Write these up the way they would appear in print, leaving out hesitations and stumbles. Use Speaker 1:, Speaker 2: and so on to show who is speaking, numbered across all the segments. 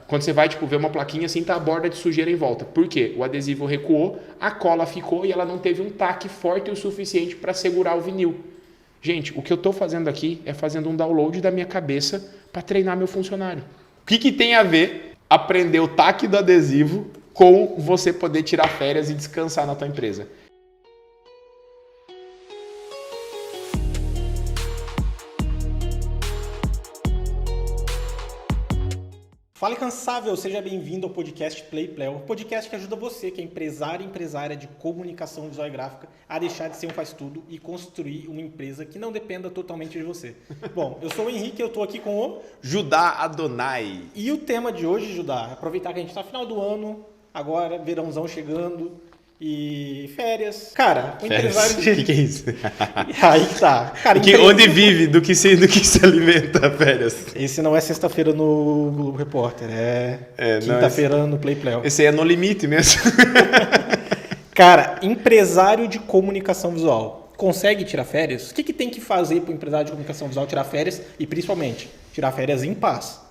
Speaker 1: Quando você vai ver uma plaquinha assim, tá a borda de sujeira em volta. Por quê? O adesivo recuou, a cola ficou e ela não teve um taque forte o suficiente para segurar o vinil. Gente, o que eu estou fazendo aqui é fazendo um download da minha cabeça para treinar meu funcionário. O que tem a ver aprender o taque do adesivo com você poder tirar férias e descansar na tua empresa?
Speaker 2: Fala Incansável, seja bem-vindo ao podcast Play Play, um podcast que ajuda você, que é empresário e empresária de comunicação visual e gráfica, a deixar de ser um faz-tudo e construir uma empresa que não dependa totalmente de você. Bom, eu sou o Henrique, eu estou aqui com o
Speaker 1: Judá Adonai.
Speaker 2: E o tema de hoje, Judá, aproveitar que a gente está no final do ano, agora verãozão chegando e férias. Cara, o empresário de...
Speaker 1: O que é isso?
Speaker 2: Aí que tá. Cara,
Speaker 1: Onde vive, do que se alimenta, férias.
Speaker 2: Esse não é sexta-feira no Globo Repórter, é quinta-feira no Play Play.
Speaker 1: Esse aí é no limite mesmo.
Speaker 2: Cara, empresário de comunicação visual, consegue tirar férias? O que tem que fazer para o empresário de comunicação visual tirar férias e, principalmente, tirar férias em paz?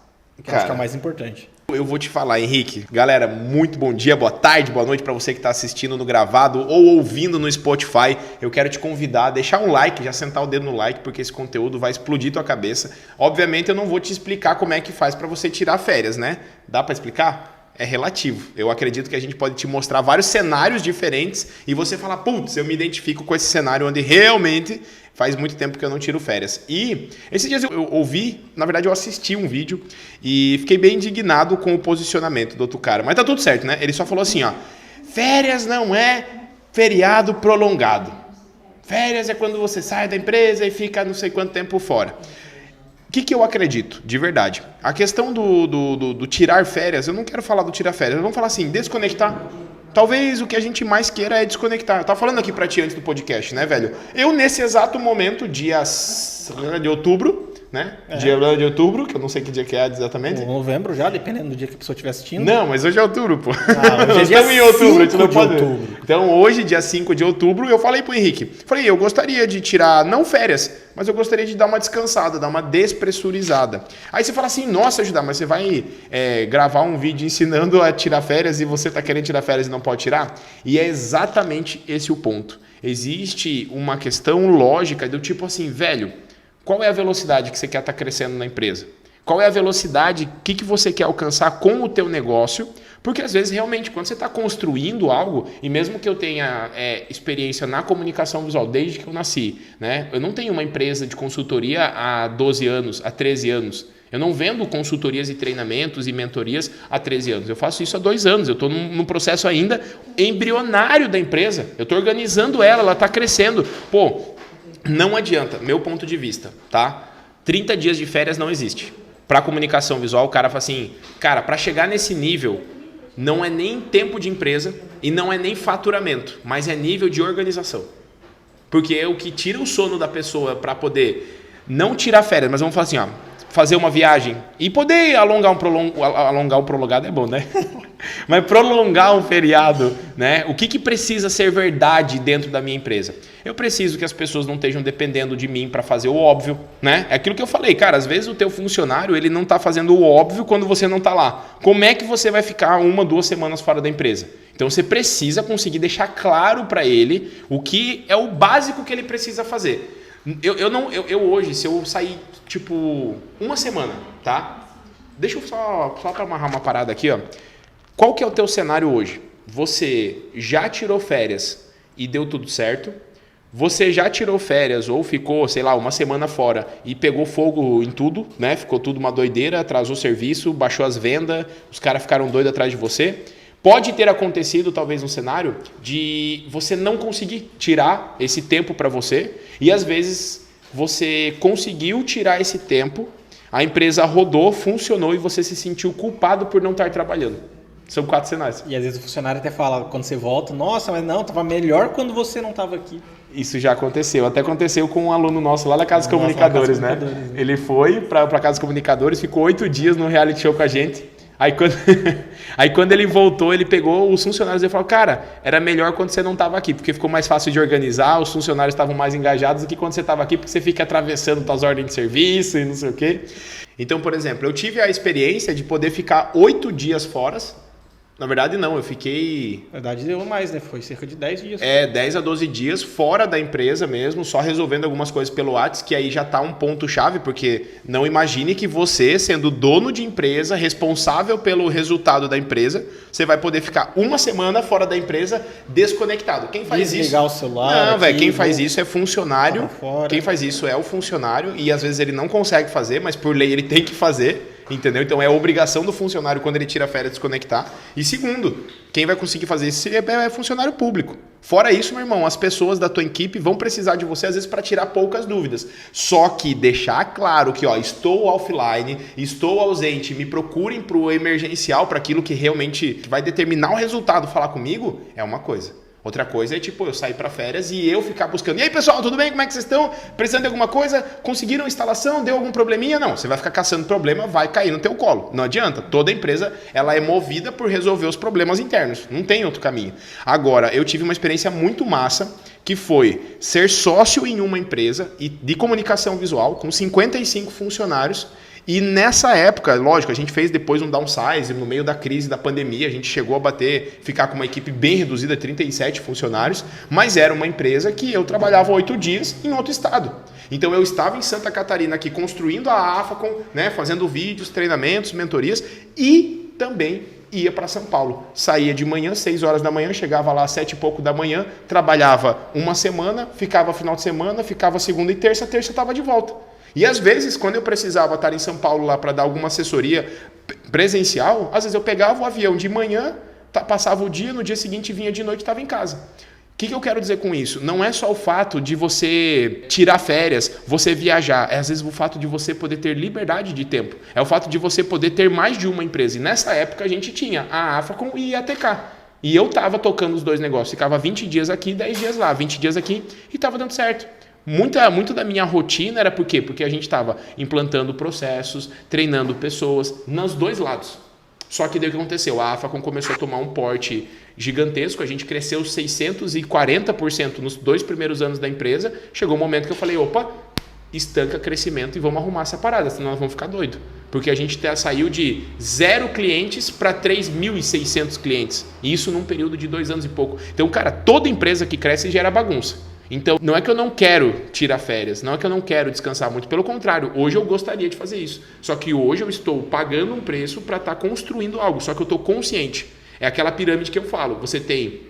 Speaker 2: Que acho que é o mais importante.
Speaker 1: Eu vou te falar, Henrique. Galera, muito bom dia, boa tarde, boa noite para você que está assistindo no gravado ou ouvindo no Spotify. Eu quero te convidar a deixar um like, já sentar o dedo no like, porque esse conteúdo vai explodir tua cabeça. Obviamente, eu não vou te explicar como é que faz para você tirar férias, né? Dá para explicar? É relativo. Eu acredito que a gente pode te mostrar vários cenários diferentes e você falar, putz, eu me identifico com esse cenário onde realmente faz muito tempo que eu não tiro férias. E esses dias eu ouvi, na verdade eu assisti um vídeo e fiquei bem indignado com o posicionamento do outro cara. Mas tá tudo certo, né? Ele só falou assim, ó, férias não é feriado prolongado. Férias é quando você sai da empresa e fica não sei quanto tempo fora. O que eu acredito, de verdade? A questão do tirar férias, eu não quero falar do tirar férias, vamos falar assim, desconectar. Talvez o que a gente mais queira é desconectar. Eu tava falando aqui pra ti antes do podcast, né, velho? Eu, nesse exato momento, dia de outubro, né? Dia de outubro, que eu não sei que dia que é exatamente.
Speaker 2: Ou novembro já, dependendo do dia que a pessoa estiver assistindo.
Speaker 1: Não, mas hoje é outubro, pô.
Speaker 2: Hoje
Speaker 1: Nós estamos em outubro, a gente não pode.
Speaker 2: Outubro.
Speaker 1: Então, hoje, dia 5 de outubro, eu falei pro Henrique. Falei, eu gostaria de tirar, não férias, mas eu gostaria de dar uma descansada, dar uma despressurizada. Aí você fala assim, nossa, Judá, mas você vai gravar um vídeo ensinando a tirar férias e você tá querendo tirar férias e não pode tirar? E é exatamente esse o ponto. Existe uma questão lógica do tipo assim, velho, qual é a velocidade que você quer estar crescendo na empresa? Qual é a velocidade, o que você quer alcançar com o teu negócio? Porque às vezes realmente quando você está construindo algo, e mesmo que eu tenha experiência na comunicação visual desde que eu nasci, né? Eu não tenho uma empresa de consultoria há 12 anos, há 13 anos. Eu não vendo consultorias e treinamentos e mentorias há 13 anos. Eu faço isso há 2 anos. Eu estou num processo ainda embrionário da empresa. Eu estou organizando ela está crescendo. Pô, não adianta, meu ponto de vista, tá? 30 dias de férias não existe. Para comunicação visual, o cara fala assim, cara, para chegar nesse nível, não é nem tempo de empresa e não é nem faturamento, mas é nível de organização. Porque é o que tira o sono da pessoa para poder não tirar férias, mas vamos falar assim, ó, fazer uma viagem e poder alongar um prolongado é bom, né? Mas prolongar um feriado, né? O que precisa ser verdade dentro da minha empresa? Eu preciso que as pessoas não estejam dependendo de mim para fazer o óbvio, né? É aquilo que eu falei, cara, às vezes o teu funcionário ele não está fazendo o óbvio quando você não está lá. Como é que você vai ficar 1, 2 semanas fora da empresa? Então você precisa conseguir deixar claro para ele o que é o básico que ele precisa fazer. Eu hoje, se eu sair, tipo, 1 semana, tá? Deixa eu só para amarrar uma parada aqui, ó. Qual que é o teu cenário hoje? Você já tirou férias e deu tudo certo? Você já tirou férias ou ficou, sei lá, 1 semana fora e pegou fogo em tudo, né? Ficou tudo uma doideira, atrasou o serviço, baixou as vendas, os caras ficaram doidos atrás de você? Pode ter acontecido, talvez, um cenário de você não conseguir tirar esse tempo para você e, às vezes, você conseguiu tirar esse tempo, a empresa rodou, funcionou e você se sentiu culpado por não estar trabalhando. São 4 cenários.
Speaker 2: E, às vezes, o funcionário até fala, quando você volta, nossa, mas não, estava melhor quando você não estava aqui.
Speaker 1: Isso já aconteceu. Até aconteceu com um aluno nosso lá da Casa dos Comunicadores, né? Ele foi para a Casa dos Comunicadores, ficou 8 dias no reality show com a gente. Aí quando, aí quando ele voltou, ele pegou os funcionários e falou, cara, era melhor quando você não estava aqui, porque ficou mais fácil de organizar, os funcionários estavam mais engajados do que quando você estava aqui, porque você fica atravessando suas ordens de serviço e não sei o quê. Então, por exemplo, eu tive a experiência de poder ficar 8 dias fora. Na verdade, não, eu fiquei...
Speaker 2: Na verdade, deu mais, né? Foi cerca de 10 dias.
Speaker 1: 10 a 12 dias fora da empresa mesmo, só resolvendo algumas coisas pelo WhatsApp, que aí já tá um ponto-chave, porque não imagine que você, sendo dono de empresa, responsável pelo resultado da empresa, você vai poder ficar uma semana fora da empresa desconectado. Quem faz isso?
Speaker 2: Desligar o celular.
Speaker 1: Não, velho, quem faz isso é funcionário.
Speaker 2: Fora.
Speaker 1: Quem faz isso é o funcionário, e às vezes ele não consegue fazer, mas por lei ele tem que fazer. Entendeu? Então é a obrigação do funcionário quando ele tira férias desconectar. E segundo, quem vai conseguir fazer isso é funcionário público. Fora isso, meu irmão, as pessoas da tua equipe vão precisar de você às vezes para tirar poucas dúvidas. Só que deixar claro que, ó, estou offline, estou ausente, me procurem para o emergencial, para aquilo que realmente vai determinar o resultado, falar comigo, é uma coisa. Outra coisa é, tipo, eu sair para férias e eu ficar buscando. E aí, pessoal, tudo bem? Como é que vocês estão? Precisando de alguma coisa? Conseguiram instalação? Deu algum probleminha? Não, você vai ficar caçando problema, vai cair no teu colo. Não adianta. Toda empresa, ela é movida por resolver os problemas internos. Não tem outro caminho. Agora, eu tive uma experiência muito massa, que foi ser sócio em uma empresa de comunicação visual com 55 funcionários. E nessa época, lógico, a gente fez depois um downsize, no meio da crise da pandemia, a gente chegou a ficar com uma equipe bem reduzida, 37 funcionários, mas era uma empresa que eu trabalhava 8 dias em outro estado. Então eu estava em Santa Catarina aqui construindo a AFACOM, né, fazendo vídeos, treinamentos, mentorias e também ia para São Paulo. Saía de manhã, 6 horas da manhã, chegava lá às 7 e pouco da manhã, trabalhava uma semana, ficava final de semana, ficava segunda e terça estava de volta. E às vezes, quando eu precisava estar em São Paulo lá para dar alguma assessoria presencial, às vezes eu pegava o avião de manhã, passava o dia, no dia seguinte vinha de noite e estava em casa. O que eu quero dizer com isso? Não é só o fato de você tirar férias, você viajar. É às vezes o fato de você poder ter liberdade de tempo. É o fato de você poder ter mais de uma empresa. E nessa época a gente tinha a AFACOM e a ATK. E eu estava tocando os dois negócios. Ficava 20 dias aqui, 10 dias lá, 20 dias aqui e estava dando certo. Muito da minha rotina era por quê? Porque a gente estava implantando processos, treinando pessoas, nos dois lados. Só que daí o que aconteceu? A AFACOM começou a tomar um porte gigantesco, a gente cresceu 640% nos 2 primeiros anos da empresa. Chegou um momento que eu falei, opa, estanca crescimento e vamos arrumar essa parada, senão nós vamos ficar doidos. Porque a gente saiu de 0 clientes para 3.600 clientes. E isso num período de 2 anos e pouco. Então, cara, toda empresa que cresce gera bagunça. Então, não é que eu não quero tirar férias, não é que eu não quero descansar muito, pelo contrário, hoje eu gostaria de fazer isso. Só que hoje eu estou pagando um preço para estar construindo algo, só que eu estou consciente. É aquela pirâmide que eu falo, você tem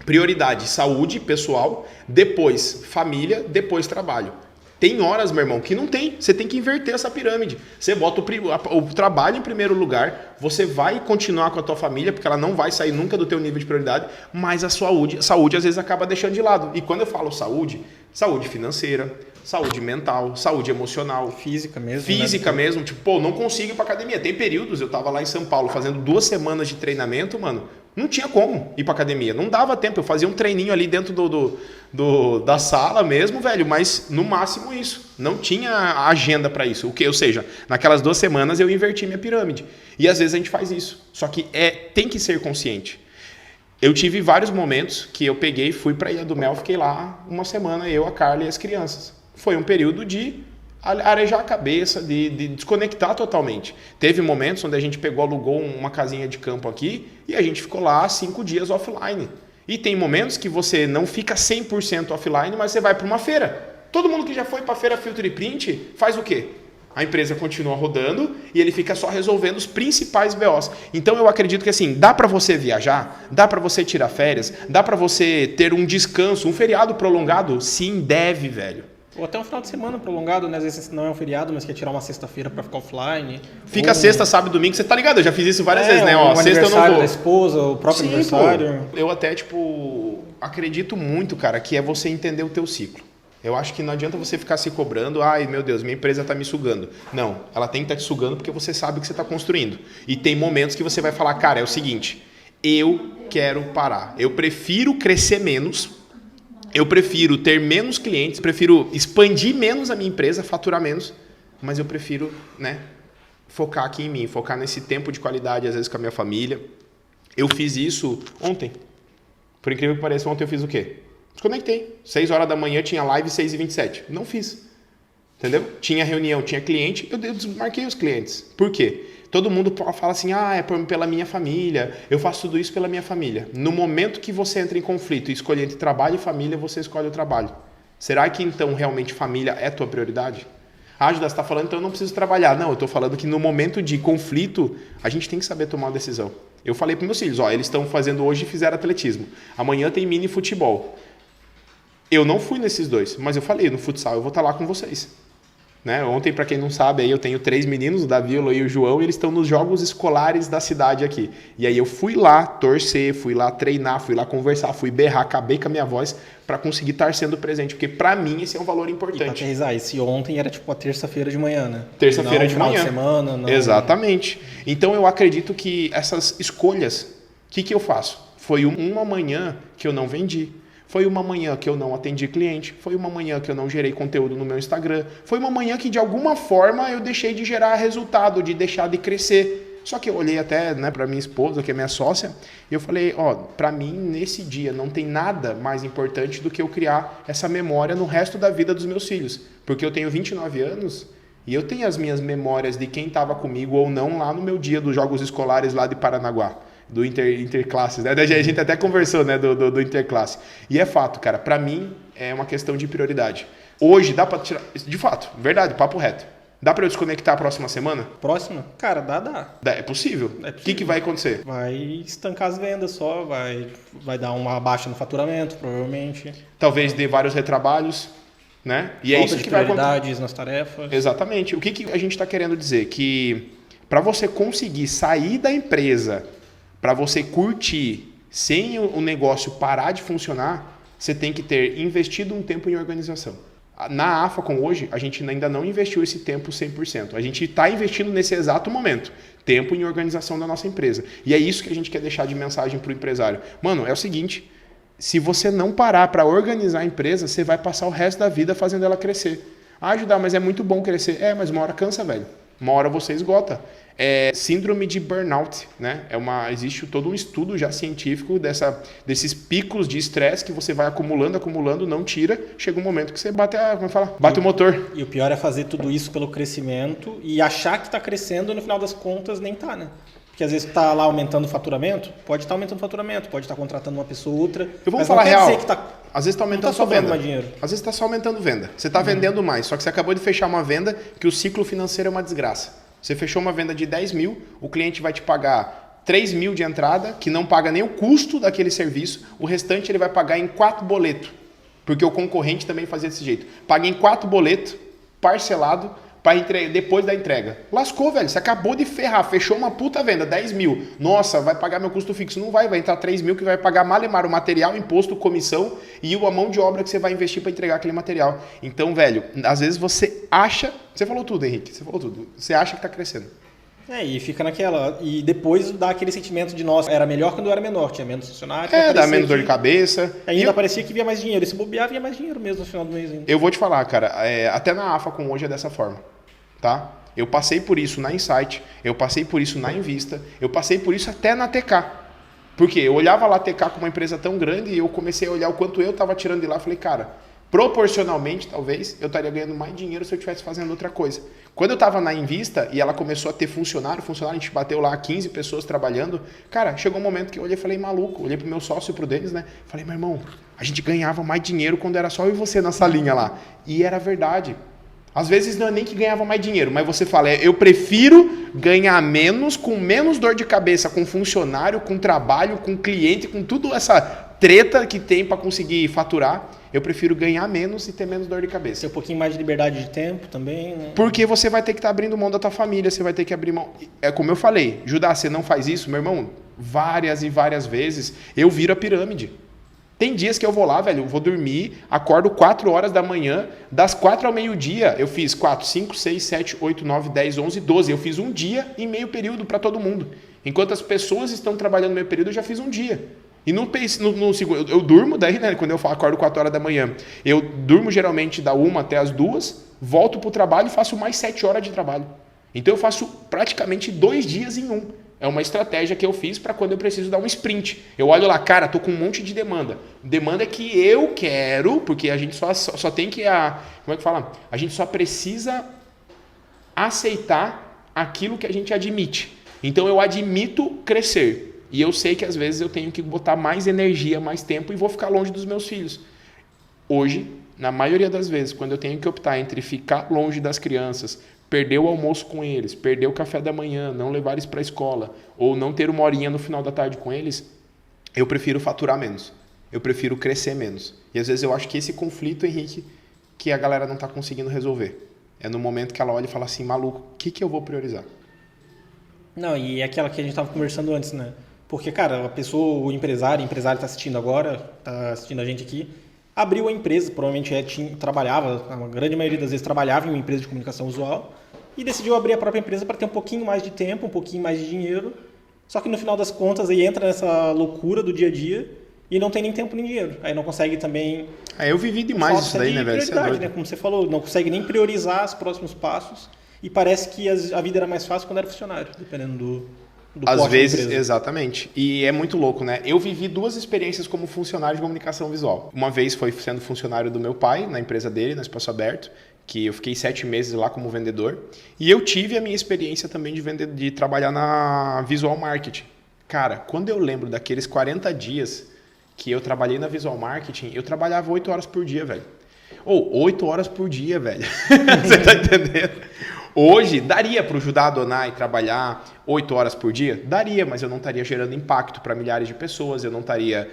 Speaker 1: prioridade saúde pessoal, depois família, depois trabalho. Tem horas, meu irmão, que não tem. Você tem que inverter essa pirâmide. Você bota o trabalho em primeiro lugar, você vai continuar com a tua família, porque ela não vai sair nunca do teu nível de prioridade, mas a saúde às vezes acaba deixando de lado. E quando eu falo saúde financeira, saúde mental, saúde emocional.
Speaker 2: Física mesmo.
Speaker 1: Física mesmo. Tipo, não consigo ir pra academia. Tem períodos, eu tava lá em São Paulo fazendo 2 semanas de treinamento, mano. Não tinha como ir pra academia. Não dava tempo. Eu fazia um treininho ali dentro da sala mesmo, velho. Mas no máximo isso. Não tinha agenda para isso. Ou seja, naquelas 2 semanas eu inverti minha pirâmide. E às vezes a gente faz isso. Só que tem que ser consciente. Eu tive vários momentos que eu peguei, fui pra Ilha do Mel, fiquei lá uma semana, eu, a Carla e as crianças. Foi um período de arejar a cabeça, de desconectar totalmente. Teve momentos onde a gente alugou uma casinha de campo aqui e a gente ficou lá 5 dias offline. E tem momentos que você não fica 100% offline, mas você vai para uma feira. Todo mundo que já foi para a feira Filter e Print faz o quê? A empresa continua rodando e ele fica só resolvendo os principais BOs. Então eu acredito que assim, dá para você viajar, dá para você tirar férias, dá para você ter um descanso, um feriado prolongado? Sim, deve, velho.
Speaker 2: Ou até um final de semana prolongado, né? Às vezes não é um feriado, mas quer tirar uma sexta-feira para ficar offline.
Speaker 1: Fica sexta, sábado, domingo, você tá ligado? Eu já fiz isso várias vezes, né?
Speaker 2: Ó,
Speaker 1: sexta eu não vou.
Speaker 2: Da esposa, o próprio
Speaker 1: Sim,
Speaker 2: aniversário.
Speaker 1: Pô. Eu até, acredito muito, cara, que é você entender o teu ciclo. Eu acho que não adianta você ficar se cobrando, ai meu Deus, minha empresa tá me sugando. Não, ela tem que estar te sugando porque você sabe que você tá construindo. E tem momentos que você vai falar, cara, é o seguinte, eu quero parar. Eu prefiro crescer menos, eu prefiro ter menos clientes, prefiro expandir menos a minha empresa, faturar menos, mas eu prefiro, né, focar aqui em mim, focar nesse tempo de qualidade, às vezes com a minha família. Eu fiz isso ontem. Por incrível que pareça, ontem eu fiz o quê? Desconectei. 6 horas da manhã tinha live 6h27. Não fiz. Entendeu? Tinha reunião, tinha cliente, eu desmarquei os clientes. Por quê? Todo mundo fala assim, é pela minha família, eu faço tudo isso pela minha família. No momento que você entra em conflito e escolhe entre trabalho e família, você escolhe o trabalho. Será que então realmente família é tua prioridade? Judá, você está falando, então eu não preciso trabalhar. Não, eu estou falando que no momento de conflito, a gente tem que saber tomar uma decisão. Eu falei para meus filhos, eles estão fazendo hoje e fizeram atletismo. Amanhã tem mini futebol. Eu não fui nesses dois, mas eu falei, no futsal eu vou estar lá com vocês. Né? Ontem, para quem não sabe, aí eu tenho 3 meninos, o Davi, o Eloy e o João, e eles estão nos jogos escolares da cidade aqui. E aí eu fui lá torcer, fui lá treinar, fui lá conversar, fui berrar, acabei com a minha voz para conseguir estar sendo presente, porque para mim esse é um valor importante. E para
Speaker 2: aterrizar, esse ontem era tipo a terça-feira de manhã, né?
Speaker 1: Terça-feira de manhã.
Speaker 2: Final de semana, não.
Speaker 1: Exatamente. Então eu acredito que essas escolhas, o que eu faço? Foi uma manhã que eu não vendi. Foi uma manhã que eu não atendi cliente, foi uma manhã que eu não gerei conteúdo no meu Instagram, foi uma manhã que de alguma forma eu deixei de gerar resultado, de deixar de crescer. Só que eu olhei até para minha esposa, que é minha sócia, e eu falei, para mim nesse dia não tem nada mais importante do que eu criar essa memória no resto da vida dos meus filhos. Porque eu tenho 29 anos e eu tenho as minhas memórias de quem estava comigo ou não lá no meu dia dos jogos escolares lá de Paranaguá. Do interclasses, né? A gente até conversou, né, do interclasse. E é fato, cara, pra mim é uma questão de prioridade. Hoje dá pra tirar, de fato, verdade, papo reto. Dá pra eu desconectar a próxima semana?
Speaker 2: Próxima? Cara, dá.
Speaker 1: É possível. O que vai acontecer?
Speaker 2: Vai estancar as vendas só, vai dar uma baixa no faturamento, provavelmente.
Speaker 1: Talvez dê vários retrabalhos, né? E é isso que vai acontecer.
Speaker 2: Prioridades nas tarefas.
Speaker 1: Exatamente. O que a gente está querendo dizer? Que para você conseguir sair da empresa, para você curtir sem o negócio parar de funcionar, você tem que ter investido um tempo em organização. Na AFACOM hoje, a gente ainda não investiu esse tempo 100%. A gente está investindo nesse exato momento, tempo em organização da nossa empresa. E é isso que a gente quer deixar de mensagem para o empresário. Mano, é o seguinte, se você não parar para organizar a empresa, você vai passar o resto da vida fazendo ela crescer. Judá, mas é muito bom crescer. Mas uma hora cansa, velho. Uma hora você esgota. É síndrome de burnout, né? Existe todo um estudo já científico desses picos de estresse que você vai acumulando, não tira, chega um momento que você bate o motor.
Speaker 2: E o pior é fazer tudo isso pelo crescimento e achar que está crescendo e no final das contas nem tá, né? Porque às vezes está lá aumentando o faturamento, pode estar aumentando o faturamento, pode estar contratando uma pessoa ou outra.
Speaker 1: Vamos falar real,
Speaker 2: às vezes está aumentando só venda. Mais dinheiro.
Speaker 1: Às vezes está só aumentando venda. Você está vendendo mais, só que você acabou de fechar uma venda que o ciclo financeiro é uma desgraça. Você fechou uma venda de 10 mil, o cliente vai te pagar 3 mil de entrada, que não paga nem o custo daquele serviço, o restante ele vai pagar em 4 boletos, porque o concorrente também fazia desse jeito. Paga em 4 boletos, parcelado, depois da entrega. Lascou, velho, você acabou de ferrar, fechou uma puta venda, 10 mil. Nossa, vai pagar meu custo fixo. Não vai entrar 3 mil que vai pagar malemar o material, imposto, comissão e a mão de obra que você vai investir para entregar aquele material. Então, velho, às vezes você acha... Você falou tudo, Henrique, você falou tudo. Você acha que tá crescendo.
Speaker 2: E fica naquela... E depois dá aquele sentimento de, nossa, era melhor quando eu era menor, tinha menos funcionário.
Speaker 1: Dá menos dor de cabeça.
Speaker 2: Ainda parecia que vinha mais dinheiro. E se bobear, vinha mais dinheiro mesmo no final do mês ainda.
Speaker 1: Eu vou te falar, cara, até na AFACOM hoje é dessa forma. Tá? Eu passei por isso na Insight, eu passei por isso na Invista, eu passei por isso até na TK. Porque eu olhava lá a TK como uma empresa tão grande e eu comecei a olhar o quanto eu estava tirando de lá. Falei, cara, proporcionalmente, talvez, eu estaria ganhando mais dinheiro se eu estivesse fazendo outra coisa. Quando eu estava na Invista e ela começou a ter funcionário, a gente bateu lá 15 pessoas trabalhando, cara, chegou um momento que eu olhei e falei, maluco, olhei pro meu sócio e pro Denis, né? Falei, meu irmão, a gente ganhava mais dinheiro quando era só eu e você na salinha lá. E era verdade. Às vezes não é nem que ganhava mais dinheiro, mas você fala, eu prefiro ganhar menos, com menos dor de cabeça, com funcionário, com trabalho, com cliente, com tudo essa treta que tem para conseguir faturar. Eu prefiro ganhar menos e ter menos dor de cabeça.
Speaker 2: Ter um pouquinho mais de liberdade de tempo também, né?
Speaker 1: Porque você vai ter que estar abrindo mão da tua família, você vai ter que abrir mão... É como eu falei, Judá, você não faz isso, meu irmão, várias e várias vezes, eu viro a pirâmide. Tem dias que eu vou lá, velho, eu vou dormir, acordo 4 horas da manhã, das 4 ao meio-dia, eu fiz 4, 5, 6, 7, 8, 9, 10, 11, 12. Eu fiz um dia em meio período para todo mundo. Enquanto as pessoas estão trabalhando no meio período, eu já fiz um dia. E no segundo, eu durmo daí, né, quando eu acordo 4 horas da manhã. Eu durmo geralmente da 1 até as 2, volto pro trabalho e faço mais 7 horas de trabalho. Então eu faço praticamente 2 dias em um. É uma estratégia que eu fiz para quando eu preciso dar um sprint. Eu olho lá, cara, tô com um monte de demanda. Demanda que eu quero, porque a gente só tem que... Como é que fala? A gente só precisa aceitar aquilo que a gente admite. Então eu admito crescer. E eu sei que às vezes eu tenho que botar mais energia, mais tempo e vou ficar longe dos meus filhos. Hoje, na maioria das vezes, quando eu tenho que optar entre ficar longe das crianças, perder o almoço com eles, perder o café da manhã, não levar eles para a escola, ou não ter uma horinha no final da tarde com eles, eu prefiro faturar menos. Eu prefiro crescer menos. E às vezes eu acho que esse conflito, Henrique, que a galera não está conseguindo resolver. É no momento que ela olha e fala assim, maluco, o que eu vou priorizar?
Speaker 2: Não, e é aquela que a gente estava conversando antes, né? Porque, cara, a pessoa, o empresário está assistindo agora, está assistindo a gente aqui, abriu a empresa, provavelmente trabalhava, a grande maioria das vezes trabalhava em uma empresa de comunicação visual e decidiu abrir a própria empresa para ter um pouquinho mais de tempo, um pouquinho mais de dinheiro. Só que no final das contas aí entra nessa loucura do dia a dia e não tem nem tempo nem dinheiro. Aí não consegue também...
Speaker 1: Eu vivi demais isso daí, né, velho?
Speaker 2: Prioridade, né? Como você falou, não consegue nem priorizar os próximos passos e parece que a vida era mais fácil quando era funcionário, dependendo do
Speaker 1: às vezes, exatamente. E é muito louco, né? Eu vivi 2 experiências como funcionário de comunicação visual. Uma vez foi sendo funcionário do meu pai, na empresa dele, no Espaço Aberto, que eu fiquei 7 meses lá como vendedor. E eu tive a minha experiência também de trabalhar na Visual Marketing. Cara, quando eu lembro daqueles 40 dias que eu trabalhei na Visual Marketing, eu trabalhava 8 horas por dia, velho. 8 horas por dia, velho. Você tá entendendo? Hoje, daria para o Judá Adonai trabalhar 8 horas por dia? Daria, mas eu não estaria gerando impacto para milhares de pessoas, eu não estaria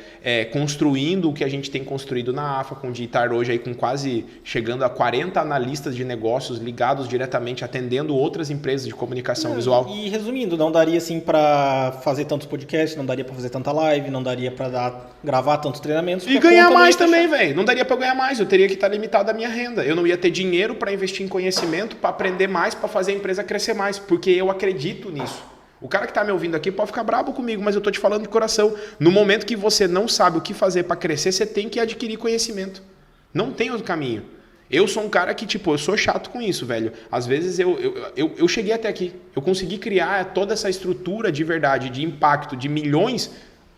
Speaker 1: construindo o que a gente tem construído na AFA, com de estar hoje aí com quase chegando a 40 analistas de negócios ligados diretamente, atendendo outras empresas de comunicação visual.
Speaker 2: E resumindo, não daria assim para fazer tantos podcasts, não daria para fazer tanta live, não daria para gravar tantos treinamentos.
Speaker 1: E ganhar mais também, velho. Não daria para ganhar mais, eu teria que estar limitado à minha renda. Eu não ia ter dinheiro para investir em conhecimento, para aprender mais, para fazer a empresa crescer mais, porque eu acredito nisso. O cara que está me ouvindo aqui pode ficar bravo comigo, mas eu estou te falando de coração. No momento que você não sabe o que fazer para crescer, você tem que adquirir conhecimento. Não tem outro caminho. Eu sou um cara que, eu sou chato com isso, velho. Às vezes eu cheguei até aqui. Eu consegui criar toda essa estrutura de verdade, de impacto, de milhões.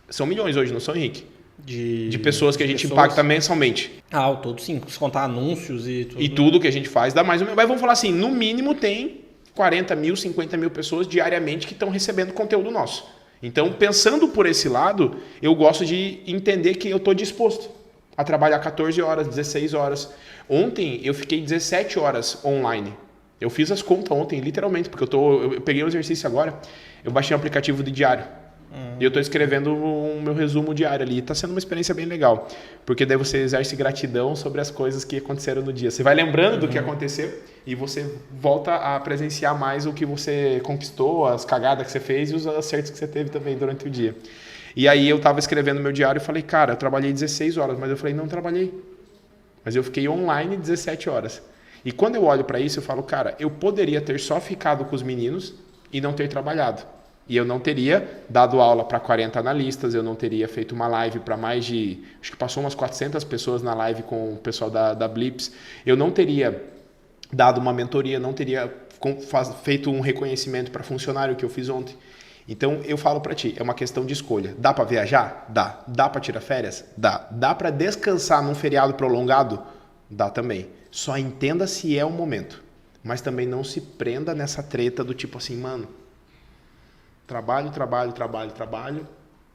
Speaker 1: São milhões hoje, não são, Henrique? De pessoas que a gente impacta mensalmente.
Speaker 2: O todo sim, se contar anúncios e tudo.
Speaker 1: E tudo que a gente faz dá mais ou menos. Mas vamos falar assim, no mínimo tem 40 mil, 50 mil pessoas diariamente que estão recebendo conteúdo nosso. Então, pensando por esse lado, eu gosto de entender que eu estou disposto a trabalhar 14 horas, 16 horas. Ontem eu fiquei 17 horas online. Eu fiz as contas ontem, literalmente, porque eu peguei o exercício agora, eu baixei um aplicativo de diário. E eu estou escrevendo o meu resumo diário ali. Está sendo uma experiência bem legal. Porque daí você exerce gratidão sobre as coisas que aconteceram no dia. Você vai lembrando do que aconteceu e você volta a presenciar mais o que você conquistou, as cagadas que você fez e os acertos que você teve também durante o dia. E aí eu estava escrevendo meu diário e falei, cara, eu trabalhei 16 horas. Mas eu falei, não trabalhei. Mas eu fiquei online 17 horas. E quando eu olho para isso, eu falo, cara, eu poderia ter só ficado com os meninos e não ter trabalhado. E eu não teria dado aula para 40 analistas, eu não teria feito uma live para mais de... Acho que passou umas 400 pessoas na live com o pessoal da Blips. Eu não teria dado uma mentoria, não teria feito um reconhecimento para funcionário que eu fiz ontem. Então, eu falo para ti, é uma questão de escolha. Dá para viajar? Dá. Dá para tirar férias? Dá. Dá para descansar num feriado prolongado? Dá também. Só entenda se é o momento. Mas também não se prenda nessa treta do tipo assim, mano... Trabalho,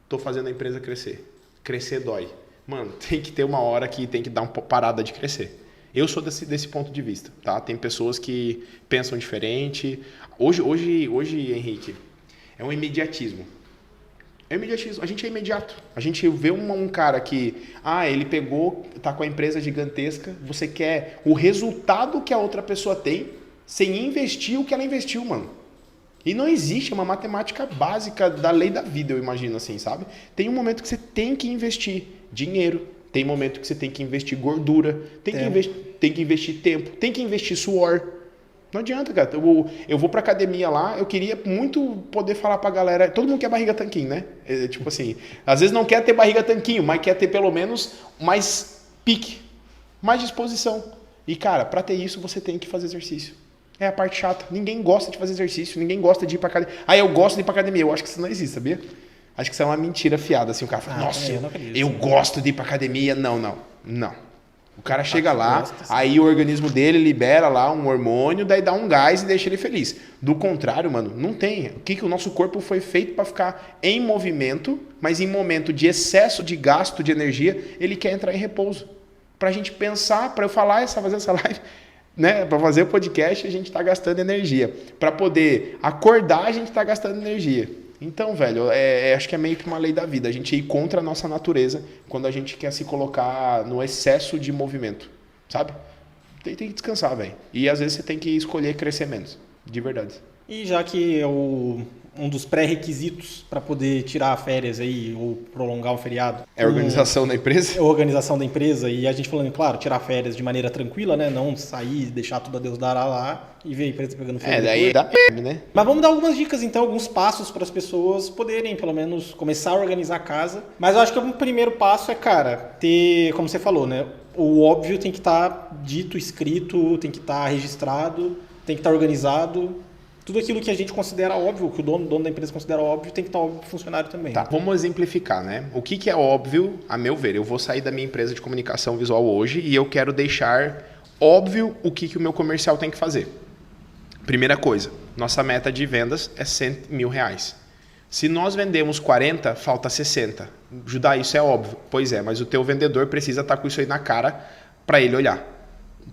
Speaker 1: tô fazendo a empresa crescer. Crescer dói. Mano, tem que ter uma hora que tem que dar uma parada de crescer. Eu sou desse ponto de vista, tá? Tem pessoas que pensam diferente. Hoje, Henrique, é um imediatismo. É imediatismo. A gente é imediato. A gente vê um cara que, ele tá com a empresa gigantesca, você quer o resultado que a outra pessoa tem sem investir o que ela investiu, mano. E não existe uma matemática básica da lei da vida, eu imagino assim, sabe? Tem um momento que você tem que investir dinheiro, tem momento que você tem que investir gordura, tem que investir tempo, tem que investir suor. Não adianta, cara. Eu vou pra academia lá, eu queria muito poder falar pra galera... Todo mundo quer barriga tanquinho, né? Tipo assim, às vezes não quer ter barriga tanquinho, mas quer ter pelo menos mais pique, mais disposição. E, cara, pra ter isso, você tem que fazer exercício. É a parte chata. Ninguém gosta de fazer exercício, ninguém gosta de ir pra academia. Ah, eu gosto de ir pra academia. Eu acho que isso não existe, sabia? Acho que isso é uma mentira fiada, assim. O cara fala, nossa, eu gosto de ir pra academia. Não. O cara chega lá, aí o organismo dele libera lá um hormônio, daí dá um gás e deixa ele feliz. Do contrário, mano, não tem. O que o nosso corpo foi feito pra ficar em movimento, mas em momento de excesso de gasto de energia, ele quer entrar em repouso. Pra gente pensar, pra eu falar, fazer essa live... Né? Para fazer o podcast, a gente está gastando energia. Para poder acordar, a gente está gastando energia. Então, velho, acho que é meio que uma lei da vida. A gente ir contra a nossa natureza quando a gente quer se colocar no excesso de movimento. Sabe? Tem que descansar, velho. E às vezes você tem que escolher crescer menos. De verdade.
Speaker 2: E já que é um dos pré-requisitos para poder tirar férias aí ou prolongar um feriado.
Speaker 1: É a organização da empresa?
Speaker 2: É a organização da empresa e a gente falando, claro, tirar férias de maneira tranquila, né? Não sair, deixar tudo a Deus dará lá e ver a empresa pegando fogo.
Speaker 1: Daí dá né?
Speaker 2: Mas vamos dar algumas dicas então, alguns passos para as pessoas poderem pelo menos começar a organizar a casa. Mas eu acho que o primeiro passo é, cara, ter, como você falou, né? O óbvio tem que estar dito, escrito, tem que estar registrado, tem que estar organizado. Tudo aquilo que a gente considera óbvio, que o dono da empresa considera óbvio, tem que estar óbvio para o funcionário também.
Speaker 1: Tá, vamos exemplificar, né? O que é óbvio, a meu ver? Eu vou sair da minha empresa de comunicação visual hoje e eu quero deixar óbvio o que o meu comercial tem que fazer. Primeira coisa, nossa meta de vendas é R$100 mil. Se nós vendemos 40, falta 60. Judá, isso é óbvio. Pois é, mas o teu vendedor precisa estar com isso aí na cara para ele olhar.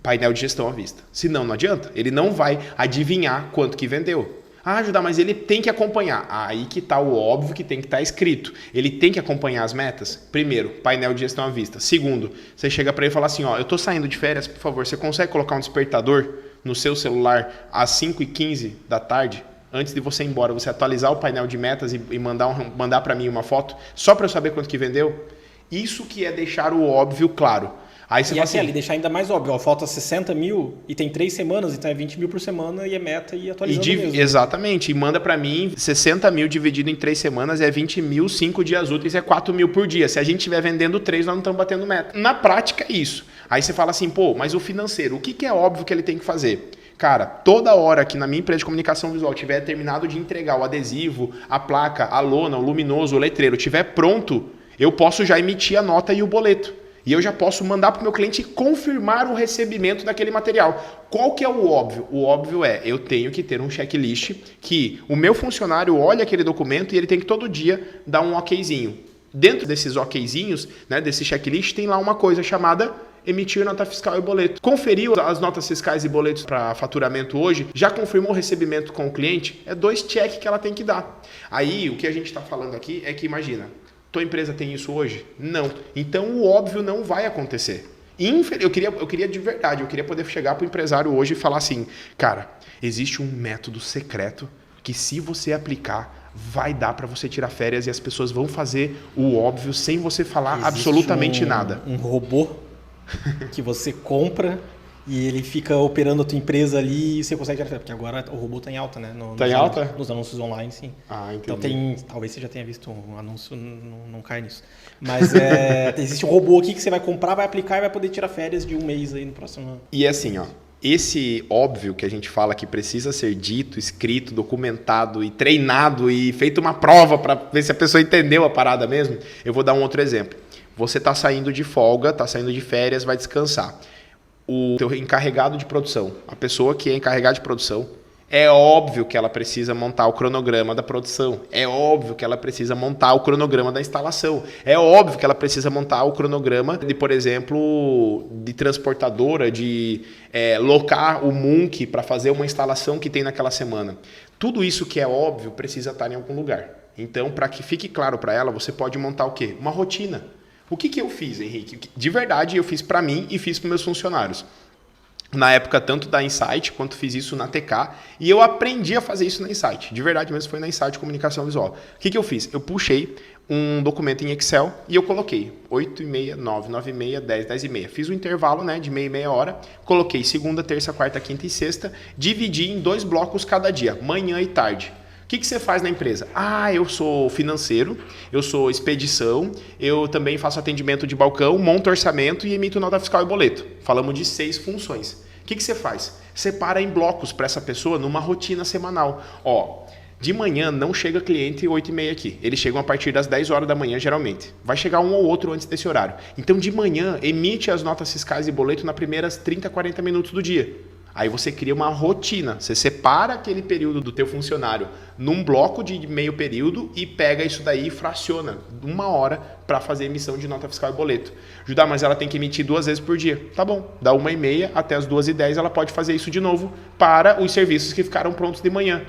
Speaker 1: Painel de gestão à vista. Senão, não adianta. Ele não vai adivinhar quanto que vendeu. Ah, Judá, mas ele tem que acompanhar. Aí que está o óbvio que tem que estar escrito. Ele tem que acompanhar as metas. Primeiro, painel de gestão à vista. Segundo, você chega para ele e fala assim, ó, eu estou saindo de férias, por favor, você consegue colocar um despertador no seu celular às 5h15 da tarde? Antes de você ir embora, você atualizar o painel de metas e mandar para mim uma foto, só para eu saber quanto que vendeu? Isso que é deixar o óbvio claro. Aí você
Speaker 2: e assim, ali, deixar ainda mais óbvio, ó, falta 60 mil e tem 3 semanas, então é 20 mil por semana e é meta e atualizando mesmo.
Speaker 1: Exatamente, e manda para mim 60 mil dividido em 3 semanas é 20 mil, 5 dias úteis é 4 mil por dia. Se a gente estiver vendendo 3, nós não estamos batendo meta. Na prática é isso. Aí você fala assim, pô, mas o financeiro, o que é óbvio que ele tem que fazer? Cara, toda hora que na minha empresa de comunicação visual tiver terminado de entregar o adesivo, a placa, a lona, o luminoso, o letreiro, tiver pronto, eu posso já emitir a nota e o boleto. E eu já posso mandar para o meu cliente confirmar o recebimento daquele material. Qual que é o óbvio? O óbvio é, eu tenho que ter um checklist que o meu funcionário olha aquele documento e ele tem que todo dia dar um okzinho. Dentro desses okzinhos, né, desse checklist, tem lá uma coisa chamada emitir nota fiscal e boleto. Conferiu as notas fiscais e boletos para faturamento hoje, já confirmou o recebimento com o cliente, é 2 check que ela tem que dar. Aí, o que a gente está falando aqui é que, imagina, tua empresa tem isso hoje? Não. Então, o óbvio não vai acontecer. Eu queria de verdade, eu queria poder chegar para o empresário hoje e falar assim, cara, existe um método secreto que se você aplicar, vai dar para você tirar férias e as pessoas vão fazer o óbvio sem você falar existe absolutamente nada.
Speaker 2: Um robô que você compra e ele fica operando a tua empresa ali e você consegue tirar férias. Porque agora o robô está em alta, né?
Speaker 1: Está em alta?
Speaker 2: Nos anúncios online, sim.
Speaker 1: Ah, entendi.
Speaker 2: Então talvez você já tenha visto um anúncio, não cai nisso. Mas existe um robô aqui que você vai comprar, vai aplicar e vai poder tirar férias de um mês aí no próximo ano.
Speaker 1: E assim, ó. Esse óbvio que a gente fala que precisa ser dito, escrito, documentado e treinado e feito uma prova para ver se a pessoa entendeu a parada mesmo, eu vou dar um outro exemplo. Você está saindo de folga, está saindo de férias, vai descansar. O teu encarregado de produção, a pessoa que é encarregada de produção, é óbvio que ela precisa montar o cronograma da produção. É óbvio que ela precisa montar o cronograma da instalação. É óbvio que ela precisa montar o cronograma de, por exemplo, de transportadora, de locar o Munk para fazer uma instalação que tem naquela semana. Tudo isso que é óbvio precisa estar em algum lugar. Então, para que fique claro para ela, você pode montar o quê? Uma rotina. O que eu fiz, Henrique? De verdade, eu fiz para mim e fiz para meus funcionários. Na época, tanto da Insight, quanto fiz isso na TK, e eu aprendi a fazer isso na Insight. De verdade mesmo, foi na Insight Comunicação Visual. O que eu fiz? Eu puxei um documento em Excel e eu coloquei 8h30, 9, 9h30, 10, 10h30. Fiz um intervalo, né, de meia hora, coloquei segunda, terça, quarta, quinta e sexta, dividi em 2 blocos cada dia, manhã e tarde. O que você faz na empresa? Ah, eu sou financeiro, eu sou expedição, eu também faço atendimento de balcão, monto orçamento e emito nota fiscal e boleto. Falamos de 6 funções. que você faz? Separa em blocos para essa pessoa numa rotina semanal. Ó, de manhã não chega cliente 8h30 aqui. Eles chegam a partir das 10 horas da manhã, geralmente. Vai chegar um ou outro antes desse horário. Então, de manhã, emite as notas fiscais e boleto nas primeiras 30, 40 minutos do dia. Aí você cria uma rotina. Você separa aquele período do teu funcionário num bloco de meio período e pega isso daí e fraciona 1 hora para fazer emissão de nota fiscal e boleto. Judá, mas ela tem que emitir 2 vezes por dia. Tá bom. Da 1h30 até as 2h10 ela pode fazer isso de novo para os serviços que ficaram prontos de manhã.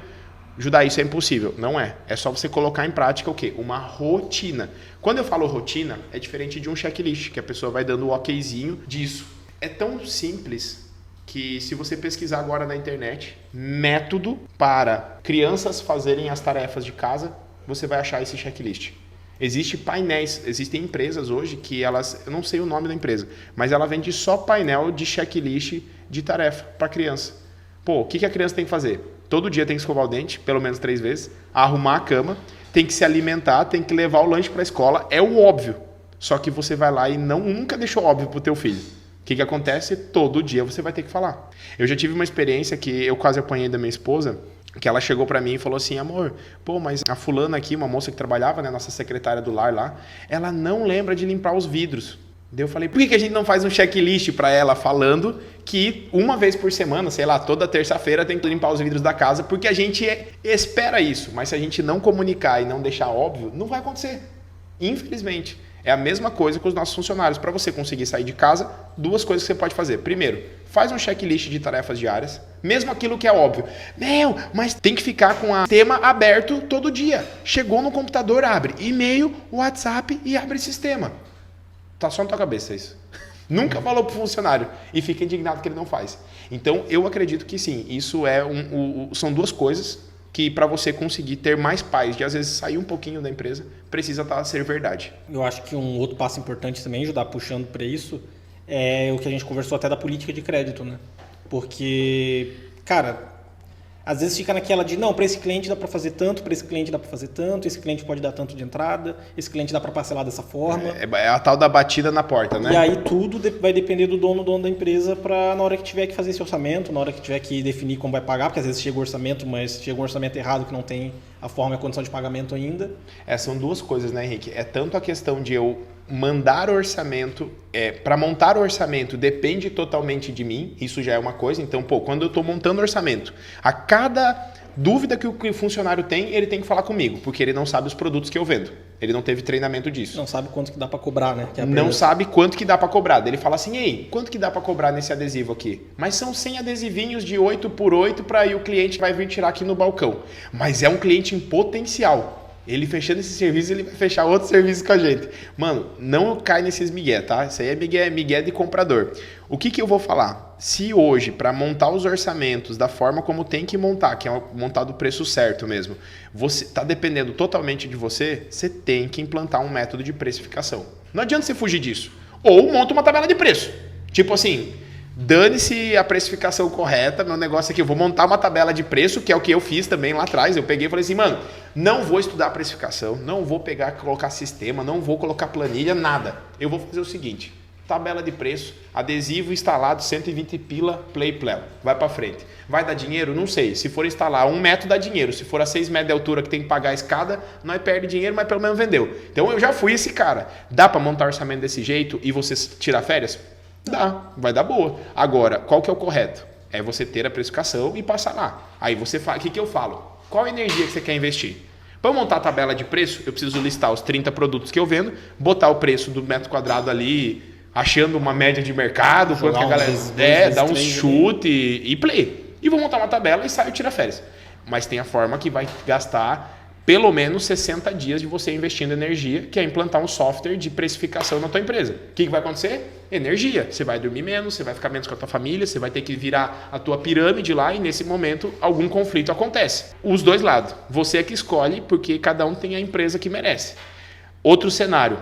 Speaker 1: Judá, isso é impossível. Não é. É só você colocar em prática o quê? Uma rotina. Quando eu falo rotina, é diferente de um checklist, que a pessoa vai dando o okzinho disso. É tão simples que se você pesquisar agora na internet, método para crianças fazerem as tarefas de casa, você vai achar esse checklist. Existem painéis, existem empresas hoje que elas, eu não sei o nome da empresa, mas ela vende só painel de checklist de tarefa para criança. Pô, o que a criança tem que fazer? Todo dia tem que escovar o dente, pelo menos 3 vezes, arrumar a cama, tem que se alimentar, tem que levar o lanche para a escola, é o óbvio. Só que você vai lá e nunca deixou óbvio pro teu filho. O que acontece? Todo dia você vai ter que falar. Eu já tive uma experiência que eu quase apanhei da minha esposa, que ela chegou para mim e falou assim, amor, pô, mas a fulana aqui, uma moça que trabalhava, né, nossa secretária do lar lá, ela não lembra de limpar os vidros. Daí eu falei, por que a gente não faz um checklist para ela falando que 1 vez por semana, sei lá, toda terça-feira tem que limpar os vidros da casa, porque a gente espera isso, mas se a gente não comunicar e não deixar óbvio, não vai acontecer. Infelizmente. É a mesma coisa com os nossos funcionários. Para você conseguir sair de casa, 2 coisas que você pode fazer. Primeiro, faz um checklist de tarefas diárias, mesmo aquilo que é óbvio. Mas tem que ficar com o sistema aberto todo dia. Chegou no computador, abre e-mail, WhatsApp e abre sistema. Tá só na tua cabeça isso. Nunca falou pro funcionário e fica indignado que ele não faz. Então, eu acredito que sim, isso são 2 coisas que para você conseguir ter mais paz, de às vezes sair um pouquinho da empresa, precisa ser verdade.
Speaker 2: Eu acho que um outro passo importante também, ajudar puxando para isso, é o que a gente conversou até da política de crédito, né? Porque, cara, às vezes fica naquela de, não, para esse cliente dá para fazer tanto, para esse cliente dá para fazer tanto, esse cliente pode dar tanto de entrada, esse cliente dá para parcelar dessa forma.
Speaker 1: É a tal da batida na porta, né?
Speaker 2: E aí tudo vai depender do dono da empresa para na hora que tiver que fazer esse orçamento, na hora que tiver que definir como vai pagar, porque às vezes chega o orçamento, mas chega um orçamento errado que não tem a forma e a condição de pagamento ainda.
Speaker 1: São 2 coisas, né, Henrique? É tanto a questão de eu mandar orçamento, para montar o orçamento depende totalmente de mim, isso já é uma coisa. Então, quando eu estou montando orçamento, a cada dúvida que o funcionário tem, ele tem que falar comigo, porque ele não sabe os produtos que eu vendo. Ele não teve treinamento disso.
Speaker 2: Não sabe quanto que dá para cobrar, né?
Speaker 1: Não sabe quanto que dá para cobrar. Ele fala assim, ei, quanto que dá para cobrar nesse adesivo aqui? Mas são 100 adesivinhos de 8x8 para aí o cliente vai vir tirar aqui no balcão. Mas é um cliente em potencial. Ele fechando esse serviço, ele vai fechar outro serviço com a gente. Mano, não cai nesses migué, tá? Isso aí é migué de comprador. O que eu vou falar? Se hoje, para montar os orçamentos da forma como tem que montar, que é montar do preço certo mesmo, você está dependendo totalmente de você, você tem que implantar um método de precificação. Não adianta você fugir disso. Ou monta uma tabela de preço. Tipo assim, dane-se a precificação correta, meu negócio aqui, eu vou montar uma tabela de preço, que é o que eu fiz também lá atrás. Eu peguei e falei assim, mano, não vou estudar a precificação, não vou colocar sistema, não vou colocar planilha, nada. Eu vou fazer o seguinte, tabela de preço, adesivo instalado, 120 pila, play. Vai para frente. Vai dar dinheiro? Não sei. Se for instalar 1 metro, dá dinheiro. Se for a 6 metros de altura que tem que pagar a escada, nós perde dinheiro, mas pelo menos vendeu. Então eu já fui esse cara. Dá para montar orçamento desse jeito e você tirar férias? Dá, vai dar boa. Agora, qual que é o correto? É você ter a precificação e passar lá. Aí você fala, o que eu falo? Qual a energia que você quer investir? Para eu montar a tabela de preço, eu preciso listar os 30 produtos que eu vendo, botar o preço do metro quadrado ali, achando uma média de mercado, quanto que a galera dá um chute e play. E vou montar uma tabela e saio tirar férias. Mas tem a forma que vai gastar pelo menos 60 dias de você investindo energia, que é implantar um software de precificação na tua empresa. O que vai acontecer? Energia. Você vai dormir menos, você vai ficar menos com a tua família, você vai ter que virar a tua pirâmide lá e nesse momento algum conflito acontece. Os 2 lados. Você é que escolhe porque cada um tem a empresa que merece. Outro cenário.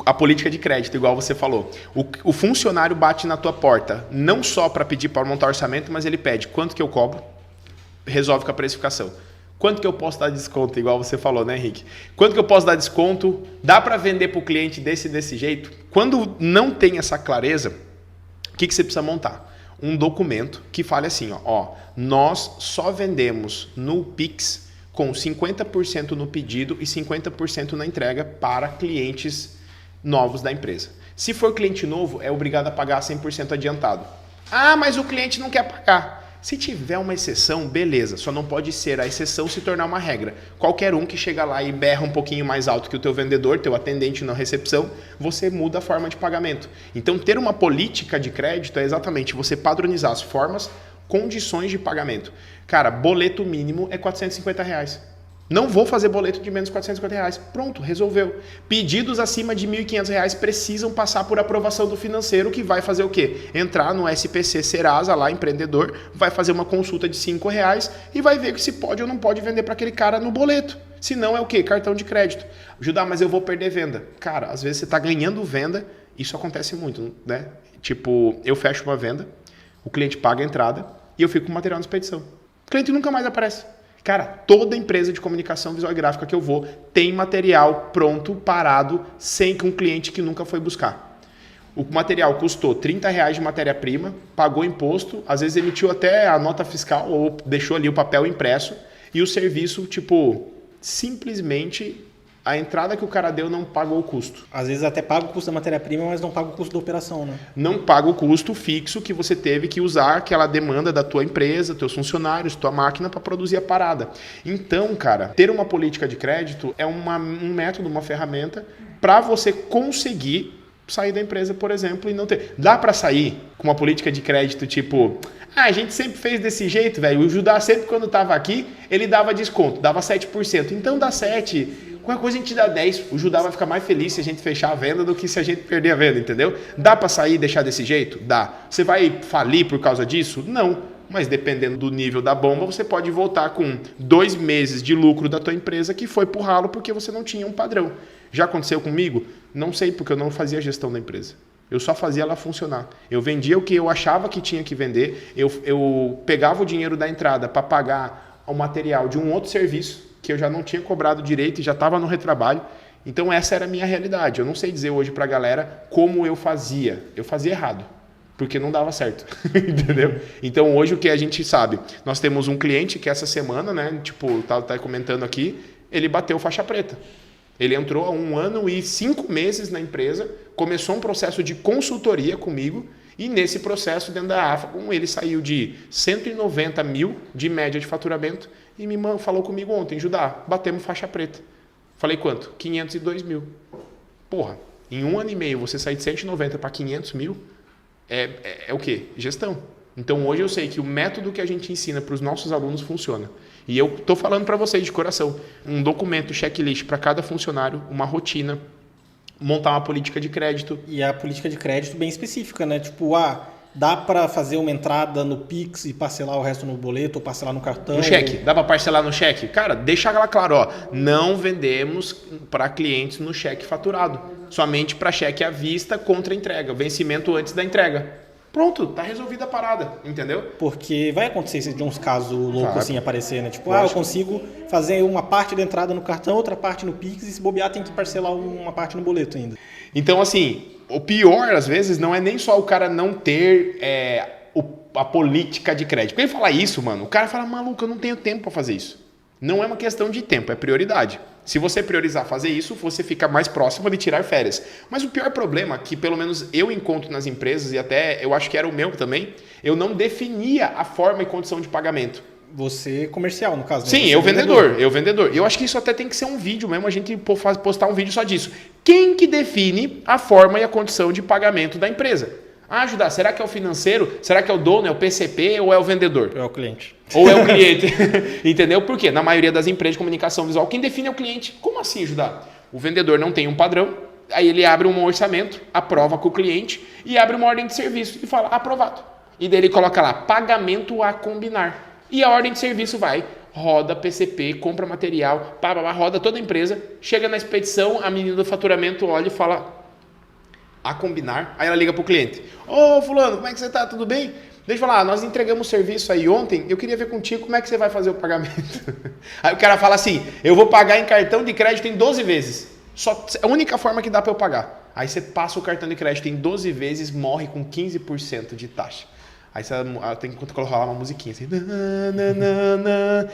Speaker 1: A política de crédito, igual você falou. O funcionário bate na tua porta, não só para pedir para montar orçamento, mas ele pede quanto que eu cobro, resolve com a precificação. Quanto que eu posso dar desconto, igual você falou, né, Henrique? Quanto que eu posso dar desconto? Dá para vender para o cliente desse jeito? Quando não tem essa clareza, o que você precisa montar? um documento que fale assim, ó, nós só vendemos no Pix com 50% no pedido e 50% na entrega para clientes novos da empresa. Se for cliente novo, é obrigado a pagar 100% adiantado. Ah, mas o cliente não quer pagar. Se tiver uma exceção, beleza, só não pode ser a exceção se tornar uma regra. Qualquer um que chega lá e berra um pouquinho mais alto que o teu vendedor, teu atendente na recepção, você muda a forma de pagamento. Então, ter uma política de crédito é exatamente você padronizar as formas, condições de pagamento. Cara, boleto mínimo é R$450. Não vou fazer boleto de menos de R$450. Pronto, resolveu. Pedidos acima de R$1.500 precisam passar por aprovação do financeiro, que vai fazer o quê? Entrar no SPC Serasa, lá, empreendedor, vai fazer uma consulta de R$5 e vai ver se pode ou não pode vender para aquele cara no boleto. Se não, é o quê? Cartão de crédito. Judá, mas eu vou perder venda. Cara, às vezes você está ganhando venda, isso acontece muito, né? Tipo, eu fecho uma venda, o cliente paga a entrada e eu fico com o material na expedição. O cliente nunca mais aparece. Cara, toda empresa de comunicação visual e gráfica que eu vou tem material pronto, parado, sem que um cliente que nunca foi buscar. O material custou R$30 de matéria-prima, pagou imposto, às vezes emitiu até a nota fiscal ou deixou ali o papel impresso e o serviço, tipo, simplesmente a entrada que o cara deu não pagou o custo.
Speaker 2: Às vezes até paga o custo da matéria-prima, mas não paga o custo da operação, né?
Speaker 1: Não paga o custo fixo que você teve que usar aquela demanda da tua empresa, teus funcionários, tua máquina para produzir a parada. Então, cara, ter uma política de crédito é um método, uma ferramenta para você conseguir sair da empresa, por exemplo, e não ter... Dá para sair com uma política de crédito tipo... a gente sempre fez desse jeito, velho. O Judá sempre quando estava aqui, ele dava desconto, dava 7%. Então dá 7%. Qualquer coisa a gente dá 10%. O Judá vai ficar mais feliz se a gente fechar a venda do que se a gente perder a venda, entendeu? Dá para sair e deixar desse jeito? Dá. Você vai falir por causa disso? Não. Mas dependendo do nível da bomba, você pode voltar com 2 meses de lucro da tua empresa que foi pro ralo porque você não tinha um padrão. Já aconteceu comigo? Não sei, porque eu não fazia gestão da empresa. Eu só fazia ela funcionar. Eu vendia o que eu achava que tinha que vender, eu pegava o dinheiro da entrada para pagar o material de um outro serviço que eu já não tinha cobrado direito e já estava no retrabalho. Então essa era a minha realidade. Eu não sei dizer hoje para a galera como eu fazia. Eu fazia errado, porque não dava certo. Entendeu? Então hoje o que a gente sabe? Nós temos um cliente que essa semana, né, tipo, tá comentando aqui, ele bateu faixa preta. Ele entrou há 1 ano e 5 meses na empresa, começou um processo de consultoria comigo e nesse processo dentro da AFA, ele saiu de 190 mil de média de faturamento e me falou comigo ontem, Judá, batemos faixa preta. Falei quanto? 502 mil. Porra, em 1 ano e meio você sair de 190 para 500 mil é o quê? Gestão. Então hoje eu sei que o método que a gente ensina para os nossos alunos funciona. E eu estou falando para vocês de coração, um documento, checklist para cada funcionário, uma rotina, montar uma política de crédito.
Speaker 2: E a política de crédito bem específica, né? Tipo, dá para fazer uma entrada no Pix e parcelar o resto no boleto ou parcelar no cartão?
Speaker 1: No cheque. Dá para parcelar no cheque? Cara, deixa lá claro, ó, não vendemos para clientes no cheque faturado, somente para cheque à vista contra entrega, vencimento antes da entrega. Pronto, tá resolvida a parada, entendeu?
Speaker 2: Porque vai acontecer de uns casos loucos assim aparecer, né? Tipo,
Speaker 1: Lógico.
Speaker 2: eu consigo fazer uma parte da entrada no cartão, outra parte no Pix e se bobear tem que parcelar uma parte no boleto ainda.
Speaker 1: Então, assim, o pior às vezes não é nem só o cara não ter a política de crédito. Porque ele fala isso, mano, o cara fala, maluco, eu não tenho tempo para fazer isso. Não é uma questão de tempo, é prioridade. Se você priorizar fazer isso, você fica mais próximo de tirar férias. Mas o pior problema que pelo menos eu encontro nas empresas, e até eu acho que era o meu também, eu não definia a forma e condição de pagamento.
Speaker 2: Você comercial, no caso, né?
Speaker 1: Sim, eu vendedor. Eu acho que isso até tem que ser um vídeo mesmo, a gente postar um vídeo só disso. Quem que define a forma e a condição de pagamento da empresa? Judá, será que é o financeiro? Será que é o dono? É o PCP ou é o vendedor?
Speaker 2: É o cliente.
Speaker 1: Ou é o cliente. Entendeu? Por quê? Na maioria das empresas de comunicação visual, quem define é o cliente. Como assim, Judá? O vendedor não tem um padrão, aí ele abre um orçamento, aprova com o cliente e abre uma ordem de serviço e fala aprovado. E daí ele coloca lá, pagamento a combinar. E a ordem de serviço vai, roda PCP, compra material, roda toda a empresa, chega na expedição, a menina do faturamento olha e fala a combinar, aí ela liga pro cliente. Ô fulano, como é que você tá? Tudo bem? Deixa eu falar, nós entregamos o serviço aí ontem, eu queria ver contigo como é que você vai fazer o pagamento. Aí o cara fala assim, eu vou pagar em cartão de crédito em 12 vezes. É a única forma que dá para eu pagar. Aí você passa o cartão de crédito em 12 vezes, morre com 15% de taxa. Aí você tem que rolar uma musiquinha assim,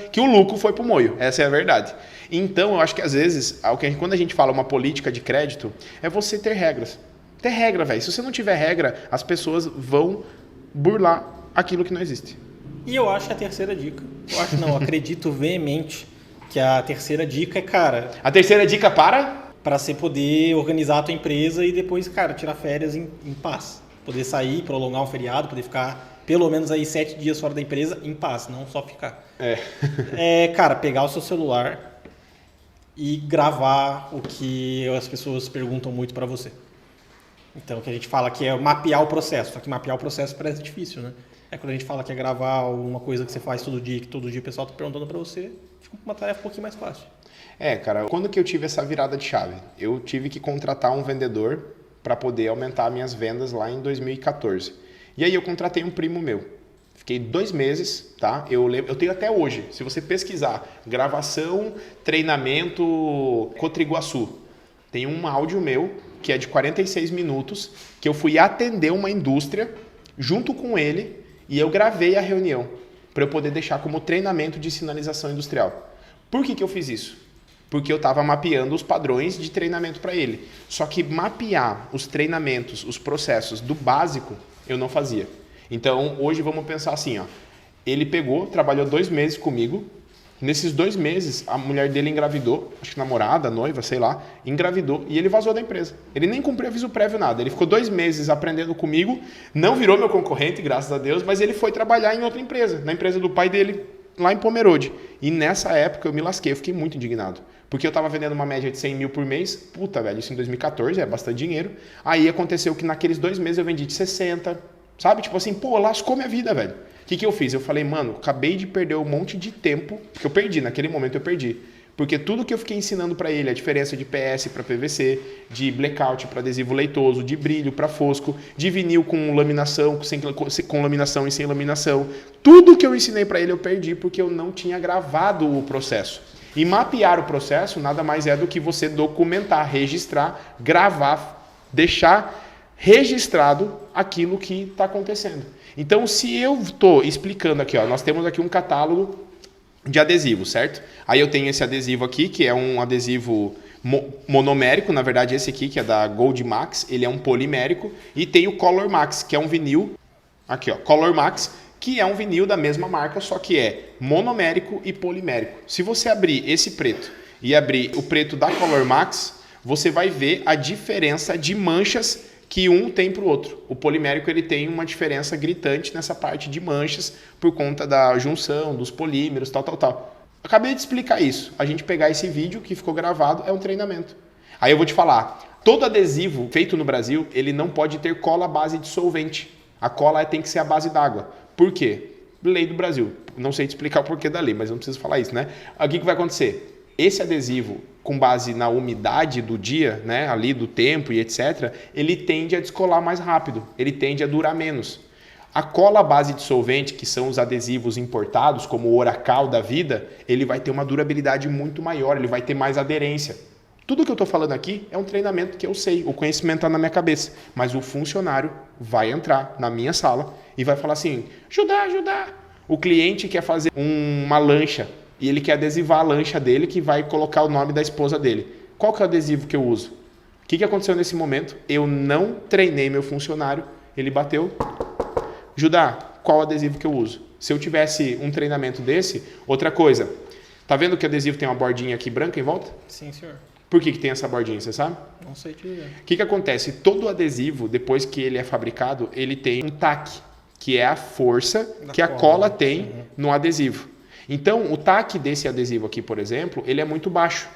Speaker 1: que o lucro foi pro moio, essa é a verdade. Então, eu acho que às vezes, quando a gente fala uma política de crédito, é você ter regras. Ter regra, velho. Se você não tiver regra, as pessoas vão burlar aquilo que não existe.
Speaker 2: E eu acho que a terceira dica, acredito veemente que a terceira dica é, cara...
Speaker 1: A terceira dica
Speaker 2: para você poder organizar a tua empresa e depois, cara, tirar férias em paz. Poder sair, prolongar um feriado, poder ficar pelo menos aí 7 dias fora da empresa em paz, não só ficar. Cara, pegar o seu celular e gravar o que as pessoas perguntam muito para você. Então, o que a gente fala que é mapear o processo. Só que mapear o processo parece difícil, né? É quando a gente fala que é gravar uma coisa que você faz todo dia, que todo dia o pessoal está perguntando para você, fica uma tarefa um pouquinho mais fácil.
Speaker 1: Cara, quando que eu tive essa virada de chave? Eu tive que contratar um vendedor para poder aumentar minhas vendas lá em 2014. E aí eu contratei um primo meu. Fiquei 2 meses, tá? Eu tenho até hoje. Se você pesquisar, gravação, treinamento, Cotriguaçu. Tem um áudio meu, que é de 46 minutos, que eu fui atender uma indústria junto com ele e eu gravei a reunião para eu poder deixar como treinamento de sinalização industrial. Por que eu fiz isso? Porque eu estava mapeando os padrões de treinamento para ele. Só que mapear os treinamentos, os processos do básico, eu não fazia. Então, hoje vamos pensar assim, ó. Ele pegou, trabalhou 2 meses comigo. Nesses 2 meses, a mulher dele engravidou, acho que namorada, noiva, sei lá, engravidou e ele vazou da empresa. Ele nem cumpriu aviso prévio, nada. Ele ficou 2 meses aprendendo comigo, não virou meu concorrente, graças a Deus, mas ele foi trabalhar em outra empresa, na empresa do pai dele, lá em Pomerode. E nessa época eu me lasquei, eu fiquei muito indignado. Porque eu estava vendendo uma média de 100 mil por mês. Puta, velho, isso em 2014 é bastante dinheiro. Aí aconteceu que naqueles 2 meses eu vendi de 60, sabe? Tipo assim, pô, lascou minha vida, velho. O que eu fiz? Eu falei, mano, acabei de perder um monte de tempo, que eu perdi, naquele momento eu perdi. Porque tudo que eu fiquei ensinando para ele, a diferença de PS para PVC, de blackout para adesivo leitoso, de brilho para fosco, de vinil com laminação, com laminação e sem laminação, tudo que eu ensinei para ele eu perdi porque eu não tinha gravado o processo. E mapear o processo nada mais é do que você documentar, registrar, gravar, deixar registrado aquilo que está acontecendo. Então, se eu estou explicando aqui, ó, nós temos aqui um catálogo de adesivo, certo? Aí eu tenho esse adesivo aqui, que é um adesivo monomérico, na verdade esse aqui, que é da Gold Max, ele é um polimérico, e tem o Color Max, que é um vinil, aqui ó, Color Max, que é um vinil da mesma marca, só que é monomérico e polimérico. Se você abrir esse preto e abrir o preto da Color Max, você vai ver a diferença de manchas que um tem para o outro. O polimérico ele tem uma diferença gritante nessa parte de manchas por conta da junção, dos polímeros, tal. Acabei de explicar isso. A gente pegar esse vídeo que ficou gravado é um treinamento. Aí eu vou te falar, todo adesivo feito no Brasil, ele não pode ter cola à base de solvente. A cola tem que ser a base d'água. Por quê? Lei do Brasil. Não sei te explicar o porquê da lei, mas não preciso falar isso, né? O que vai acontecer? Esse adesivo, com base na umidade do dia, né, ali do tempo e etc., ele tende a descolar mais rápido, ele tende a durar menos. A cola à base de solvente, que são os adesivos importados, como o Oracal da vida, ele vai ter uma durabilidade muito maior, ele vai ter mais aderência. Tudo que eu estou falando aqui é um treinamento que eu sei, o conhecimento está na minha cabeça, mas o funcionário vai entrar na minha sala e vai falar assim, ajudar. O cliente quer fazer uma lancha e ele quer adesivar a lancha dele que vai colocar o nome da esposa dele. Qual que é o adesivo que eu uso? O que aconteceu nesse momento? Eu não treinei meu funcionário, ele bateu. Judá, qual adesivo que eu uso? Se eu tivesse um treinamento desse, outra coisa, tá vendo que o adesivo tem uma bordinha aqui branca em volta?
Speaker 2: Sim, senhor.
Speaker 1: Por que tem essa bordinha, você sabe?
Speaker 2: Não sei te dizer.
Speaker 1: O que acontece? Todo adesivo, depois que ele é fabricado, ele tem um taque, que é a força que a cola tem no adesivo. Então, o taque desse adesivo aqui, por exemplo, ele é muito baixo.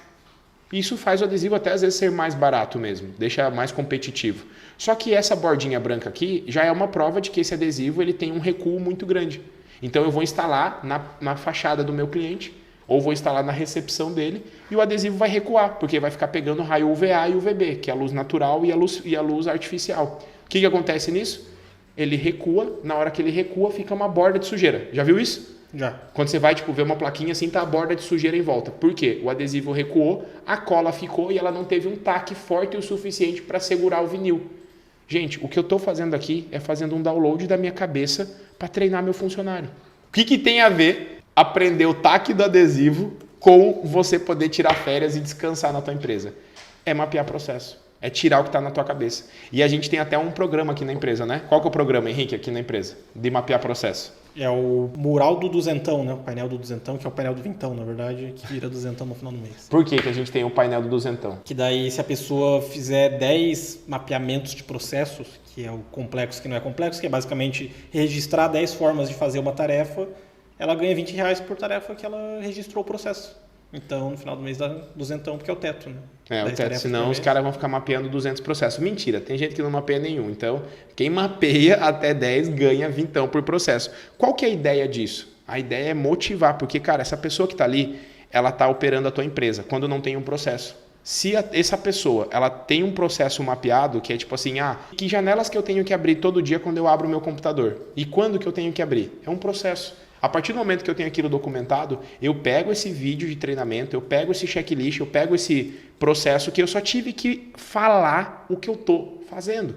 Speaker 1: Isso faz o adesivo até às vezes ser mais barato mesmo, deixa mais competitivo. Só que essa bordinha branca aqui já é uma prova de que esse adesivo ele tem um recuo muito grande. Então eu vou instalar na fachada do meu cliente, ou vou instalar na recepção dele, e o adesivo vai recuar, porque vai ficar pegando raio UVA e UVB, que é a luz natural e a luz artificial. O que acontece nisso? Ele recua, na hora que ele recua fica uma borda de sujeira. Já viu isso?
Speaker 2: Já.
Speaker 1: Quando você vai ver uma plaquinha assim, tá a borda de sujeira em volta. Por quê? O adesivo recuou, a cola ficou e ela não teve um taque forte o suficiente para segurar o vinil. Gente, o que eu estou fazendo aqui é fazendo um download da minha cabeça para treinar meu funcionário. O que tem a ver aprender o taque do adesivo com você poder tirar férias e descansar na tua empresa? É mapear processo. É tirar o que está na tua cabeça. E a gente tem até um programa aqui na empresa, né? Qual que é o programa, Henrique, aqui na empresa? De mapear processo.
Speaker 2: É o mural do duzentão, né? O painel do duzentão, que é o painel do vintão, na verdade, que vira duzentão no final do mês.
Speaker 1: Por que a gente tem o painel do duzentão?
Speaker 2: Que daí, se a pessoa fizer 10 mapeamentos de processos, que é o complexo que não é complexo, que é basicamente registrar 10 formas de fazer uma tarefa, ela ganha R$20 por tarefa que ela registrou o processo. Então, no final do mês dá duzentão, porque é o teto, né?
Speaker 1: É, o teto, senão os caras vão ficar mapeando 200 processos. Mentira, tem gente que não mapeia nenhum. Então, quem mapeia até 10 ganha vintão por processo. Qual que é a ideia disso? A ideia é motivar, porque, cara, essa pessoa que está ali, ela está operando a tua empresa quando não tem um processo. Se essa pessoa ela tem um processo mapeado, que é tipo assim, que janelas que eu tenho que abrir todo dia quando eu abro o meu computador? E quando que eu tenho que abrir? É um processo. A partir do momento que eu tenho aquilo documentado, eu pego esse vídeo de treinamento, eu pego esse checklist, eu pego esse processo que eu só tive que falar o que eu estou fazendo.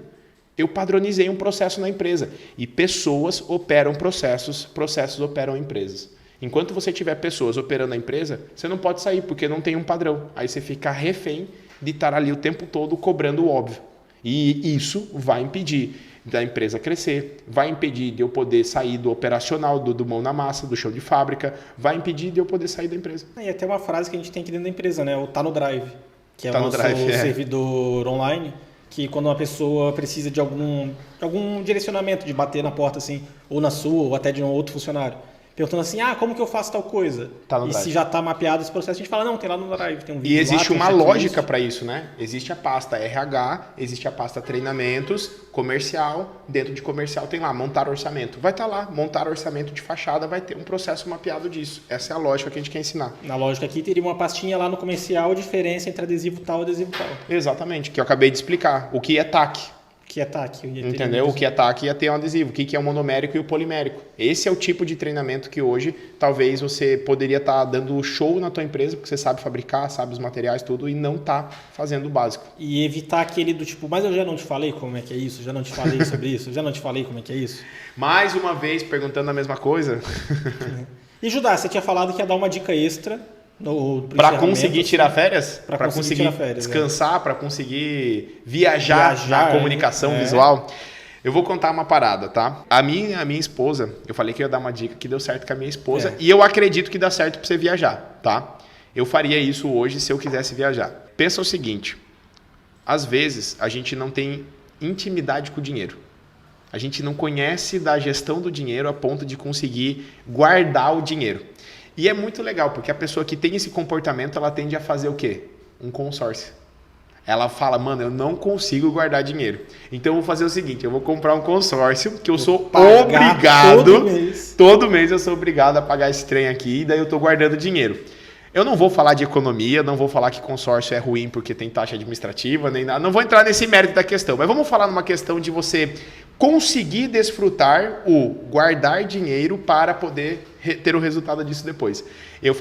Speaker 1: Eu padronizei um processo na empresa. E pessoas operam processos, processos operam empresas. Enquanto você tiver pessoas operando a empresa, você não pode sair, porque não tem um padrão. Aí você fica refém de estar ali o tempo todo cobrando o óbvio. E isso vai impedir da empresa crescer, vai impedir de eu poder sair do operacional, do mão na massa, do chão de fábrica, vai impedir de eu poder sair da empresa.
Speaker 2: E até uma frase que a gente tem aqui dentro da empresa, né? O tá no Drive, que é o nosso
Speaker 1: Drive,
Speaker 2: servidor online, que quando uma pessoa precisa de algum direcionamento, de bater na porta assim, ou na sua, ou até de um outro funcionário, perguntando assim, como que eu faço tal coisa?
Speaker 1: Tá no
Speaker 2: e
Speaker 1: Drive.
Speaker 2: Se já está mapeado esse processo, a gente fala, não, tem lá no Drive, tem um vídeo
Speaker 1: E existe
Speaker 2: lá,
Speaker 1: uma lógica para isso, né? Existe a pasta RH, existe a pasta treinamentos, comercial, dentro de comercial tem lá, montar orçamento. Vai estar lá, montar orçamento de fachada, vai ter um processo mapeado disso. Essa é a lógica que a gente quer ensinar.
Speaker 2: Na lógica aqui, teria uma pastinha lá no comercial, diferença entre adesivo tal e adesivo tal.
Speaker 1: Exatamente, que eu acabei de explicar. O que é TAC?
Speaker 2: Que é TAC.
Speaker 1: Entendeu? O que é TAC ia ter um adesivo. O que é o monomérico e o polimérico. Esse é o tipo de treinamento que hoje talvez você poderia estar dando show na tua empresa, porque você sabe fabricar, sabe os materiais, tudo, e não está fazendo o básico.
Speaker 2: E evitar aquele do tipo, mas eu já não te falei como é que é isso, já não te falei sobre isso, já não te falei como é que é isso.
Speaker 1: Mais uma vez, perguntando a mesma coisa.
Speaker 2: E Judá, você tinha falado que ia dar uma dica extra
Speaker 1: para conseguir tirar férias?
Speaker 2: Para conseguir tirar férias,
Speaker 1: descansar, para conseguir viajar na comunicação visual. Eu vou contar uma parada, tá? A minha esposa, eu falei que eu ia dar uma dica que deu certo com a minha esposa, e eu acredito que dá certo para você viajar, tá? Eu faria isso hoje se eu quisesse viajar. Pensa o seguinte, às vezes a gente não tem intimidade com o dinheiro. A gente não conhece da gestão do dinheiro a ponto de conseguir guardar o dinheiro. E é muito legal, porque a pessoa que tem esse comportamento, ela tende a fazer o quê? Um consórcio. Ela fala, mano, eu não consigo guardar dinheiro. Então eu vou fazer o seguinte, eu vou comprar um consórcio que eu sou obrigado, todo mês eu sou obrigado a pagar esse trem aqui, e daí eu tô guardando dinheiro. Eu não vou falar de economia, não vou falar que consórcio é ruim porque tem taxa administrativa, nem nada. Não vou entrar nesse mérito da questão, mas vamos falar numa questão de você conseguir desfrutar o guardar dinheiro para poder ter o resultado disso depois.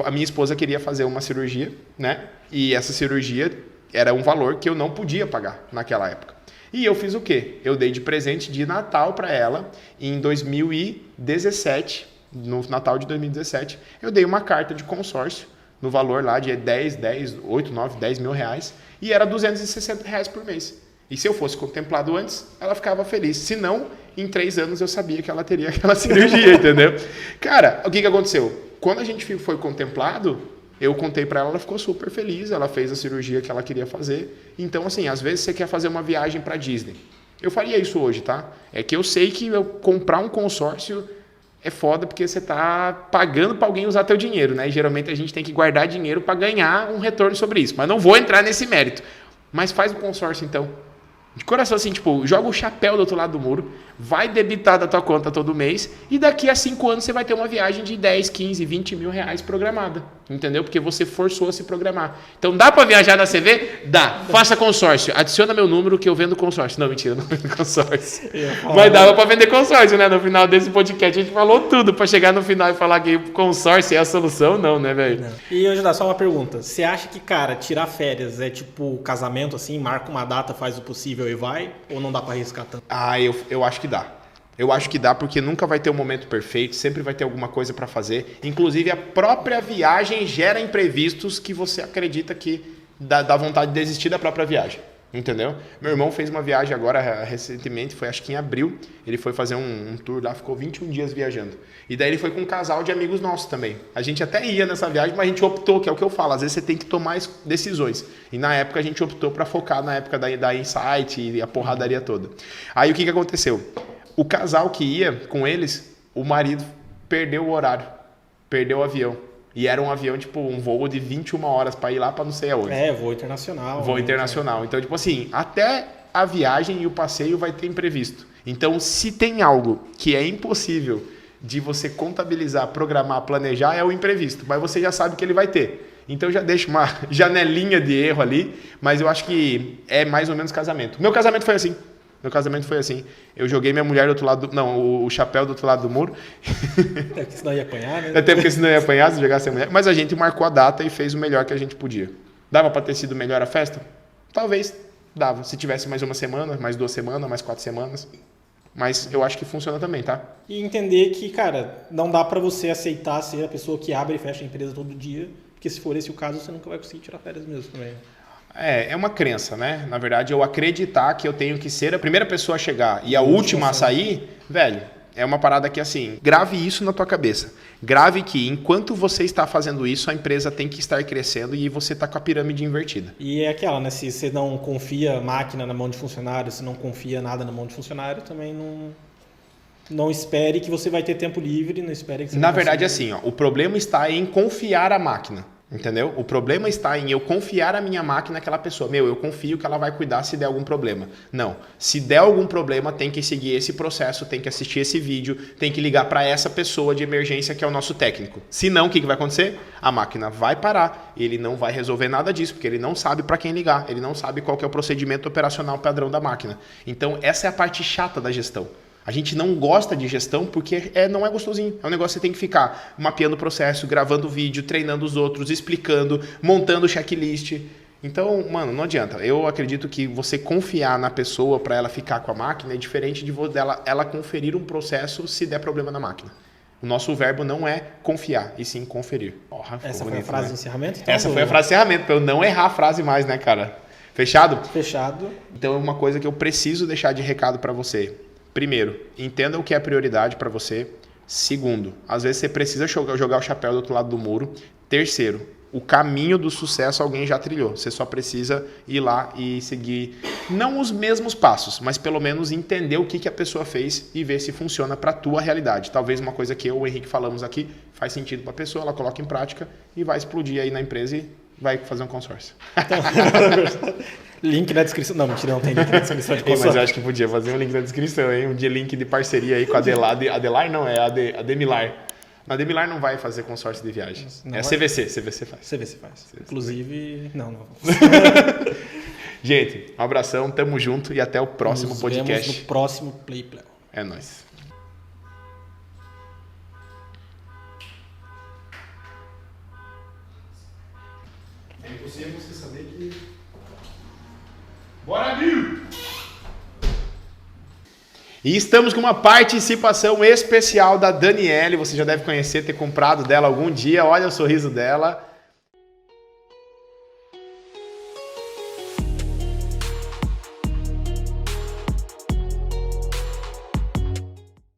Speaker 1: A minha esposa queria fazer uma cirurgia, né? E essa cirurgia era um valor que eu não podia pagar naquela época. E eu fiz o quê? Eu dei de presente de Natal para ela em 2017, no Natal de 2017, eu dei uma carta de consórcio no valor lá de 10 mil reais, e era R$260 por mês. E se eu fosse contemplado antes, ela ficava feliz. Se não, em 3 anos eu sabia que ela teria aquela cirurgia, entendeu? Cara, o que aconteceu? Quando a gente foi contemplado, eu contei para ela ficou super feliz, ela fez a cirurgia que ela queria fazer. Então, assim, às vezes você quer fazer uma viagem para Disney. Eu faria isso hoje, tá? É que eu sei que eu comprar um consórcio é foda porque você tá pagando para alguém usar teu dinheiro, né? E geralmente a gente tem que guardar dinheiro para ganhar um retorno sobre isso. Mas não vou entrar nesse mérito. Mas faz o consórcio, então. De coração, assim, tipo, joga o chapéu do outro lado do muro, vai debitar da tua conta todo mês, e daqui a 5 anos você vai ter uma viagem de 10, 15, 20 mil reais programada, entendeu? Porque você forçou a se programar. Então, dá pra viajar na CV? Dá. Faça consórcio. Adiciona meu número que eu vendo consórcio. Não, mentira, não vendo consórcio. Mas dava pra vender consórcio, né? No final desse podcast a gente falou tudo, pra chegar no final e falar que consórcio é a solução, não, né, velho?
Speaker 2: E hoje dá só uma pergunta. Você acha que, cara, tirar férias é tipo casamento, assim, marca uma data, faz o possível combustível e vai? Ou não dá para arriscar tanto?
Speaker 1: Eu acho que dá. Eu acho que dá porque nunca vai ter um momento perfeito, sempre vai ter alguma coisa para fazer. Inclusive, a própria viagem gera imprevistos que você acredita que dá vontade de desistir da própria viagem. Entendeu? Meu irmão fez uma viagem agora recentemente, foi acho que em abril. Ele foi fazer um tour lá, ficou 21 dias viajando. E daí ele foi com um casal de amigos nossos também. A gente até ia nessa viagem, mas a gente optou, que é o que eu falo, às vezes você tem que tomar decisões. E na época a gente optou para focar na época da Insight e a porradaria toda. Aí o que aconteceu? O casal que ia com eles, o marido perdeu o horário, perdeu o avião. E era um avião, tipo, um voo de 21 horas para ir lá para não sei aonde.
Speaker 2: Voo internacional.
Speaker 1: Voo internacional. Então, tipo assim, até a viagem e o passeio vai ter imprevisto. Então, se tem algo que é impossível de você contabilizar, programar, planejar, é o imprevisto. Mas você já sabe que ele vai ter. Então, já deixa uma janelinha de erro ali. Mas eu acho que é mais ou menos casamento. Meu casamento foi assim. Eu joguei minha mulher do outro lado o chapéu do outro lado do muro.
Speaker 2: Até porque senão ia apanhar, né?
Speaker 1: Até porque senão ia apanhar se jogasse a mulher. Mas a gente marcou a data e fez o melhor que a gente podia. Dava para ter sido melhor a festa? Talvez dava. Se tivesse mais uma semana, mais 2 semanas, mais 4 semanas. Mas eu acho que funciona também, tá?
Speaker 2: E entender que, cara, não dá para você aceitar ser a pessoa que abre e fecha a empresa todo dia. Porque se for esse o caso, você nunca vai conseguir tirar férias mesmo também.
Speaker 1: É uma crença, né? Na verdade, eu acreditar que eu tenho que ser a primeira pessoa a chegar e a última a sair, velho, é uma parada que assim, grave isso na tua cabeça. Grave que enquanto você está fazendo isso, a empresa tem que estar crescendo e você tá com a pirâmide invertida.
Speaker 2: E é aquela, né? Se você não confia máquina na mão de funcionário, se não confia nada na mão de funcionário, também não espere que você vai ter tempo livre, não espere que você
Speaker 1: Na verdade, assim, o problema está em confiar a máquina. Entendeu? O problema está em eu confiar a minha máquina naquela pessoa. Eu confio que ela vai cuidar se der algum problema. Não. Se der algum problema, tem que seguir esse processo, tem que assistir esse vídeo, tem que ligar para essa pessoa de emergência que é o nosso técnico. Se não, o que vai acontecer? A máquina vai parar. Ele não vai resolver nada disso, porque ele não sabe para quem ligar. Ele não sabe qual que é o procedimento operacional padrão da máquina. Então, essa é a parte chata da gestão. A gente não gosta de gestão porque não é gostosinho. É um negócio que você tem que ficar mapeando o processo, gravando vídeo, treinando os outros, explicando, montando checklist. Então, mano, não adianta. Eu acredito que você confiar na pessoa para ela ficar com a máquina é diferente de ela conferir um processo se der problema na máquina. O nosso verbo não é confiar, e sim conferir.
Speaker 2: Essa foi a frase de encerramento? Então,
Speaker 1: Essa foi a frase de encerramento, para eu não errar a frase mais, né, cara? Fechado?
Speaker 2: Fechado.
Speaker 1: Então, é uma coisa que eu preciso deixar de recado para você. Primeiro, entenda o que é prioridade para você. Segundo, às vezes você precisa jogar o chapéu do outro lado do muro. Terceiro, o caminho do sucesso alguém já trilhou. Você só precisa ir lá e seguir, não os mesmos passos, mas pelo menos entender o que a pessoa fez e ver se funciona para a tua realidade. Talvez uma coisa que eu e o Henrique falamos aqui faz sentido para a pessoa, ela coloca em prática e vai explodir aí na empresa e vai fazer um consórcio.
Speaker 2: Link na descrição. Não, mentira, não tem link na descrição de consórcio.
Speaker 1: Mas eu acho que podia fazer um link na descrição, hein? Um dia link de parceria aí com a Adelar não, é a Demilar. A Demilar não vai fazer consórcio de viagens. Não é a CVC faz.
Speaker 2: CVC faz. Inclusive, não.
Speaker 1: Gente, um abração, tamo junto e até o próximo podcast.
Speaker 2: Nos vemos no próximo Play.
Speaker 1: É nóis. É impossível você saber que... Bora, Bill! E estamos com uma participação especial da Daniele. Você já deve conhecer, ter comprado dela algum dia. Olha o sorriso dela.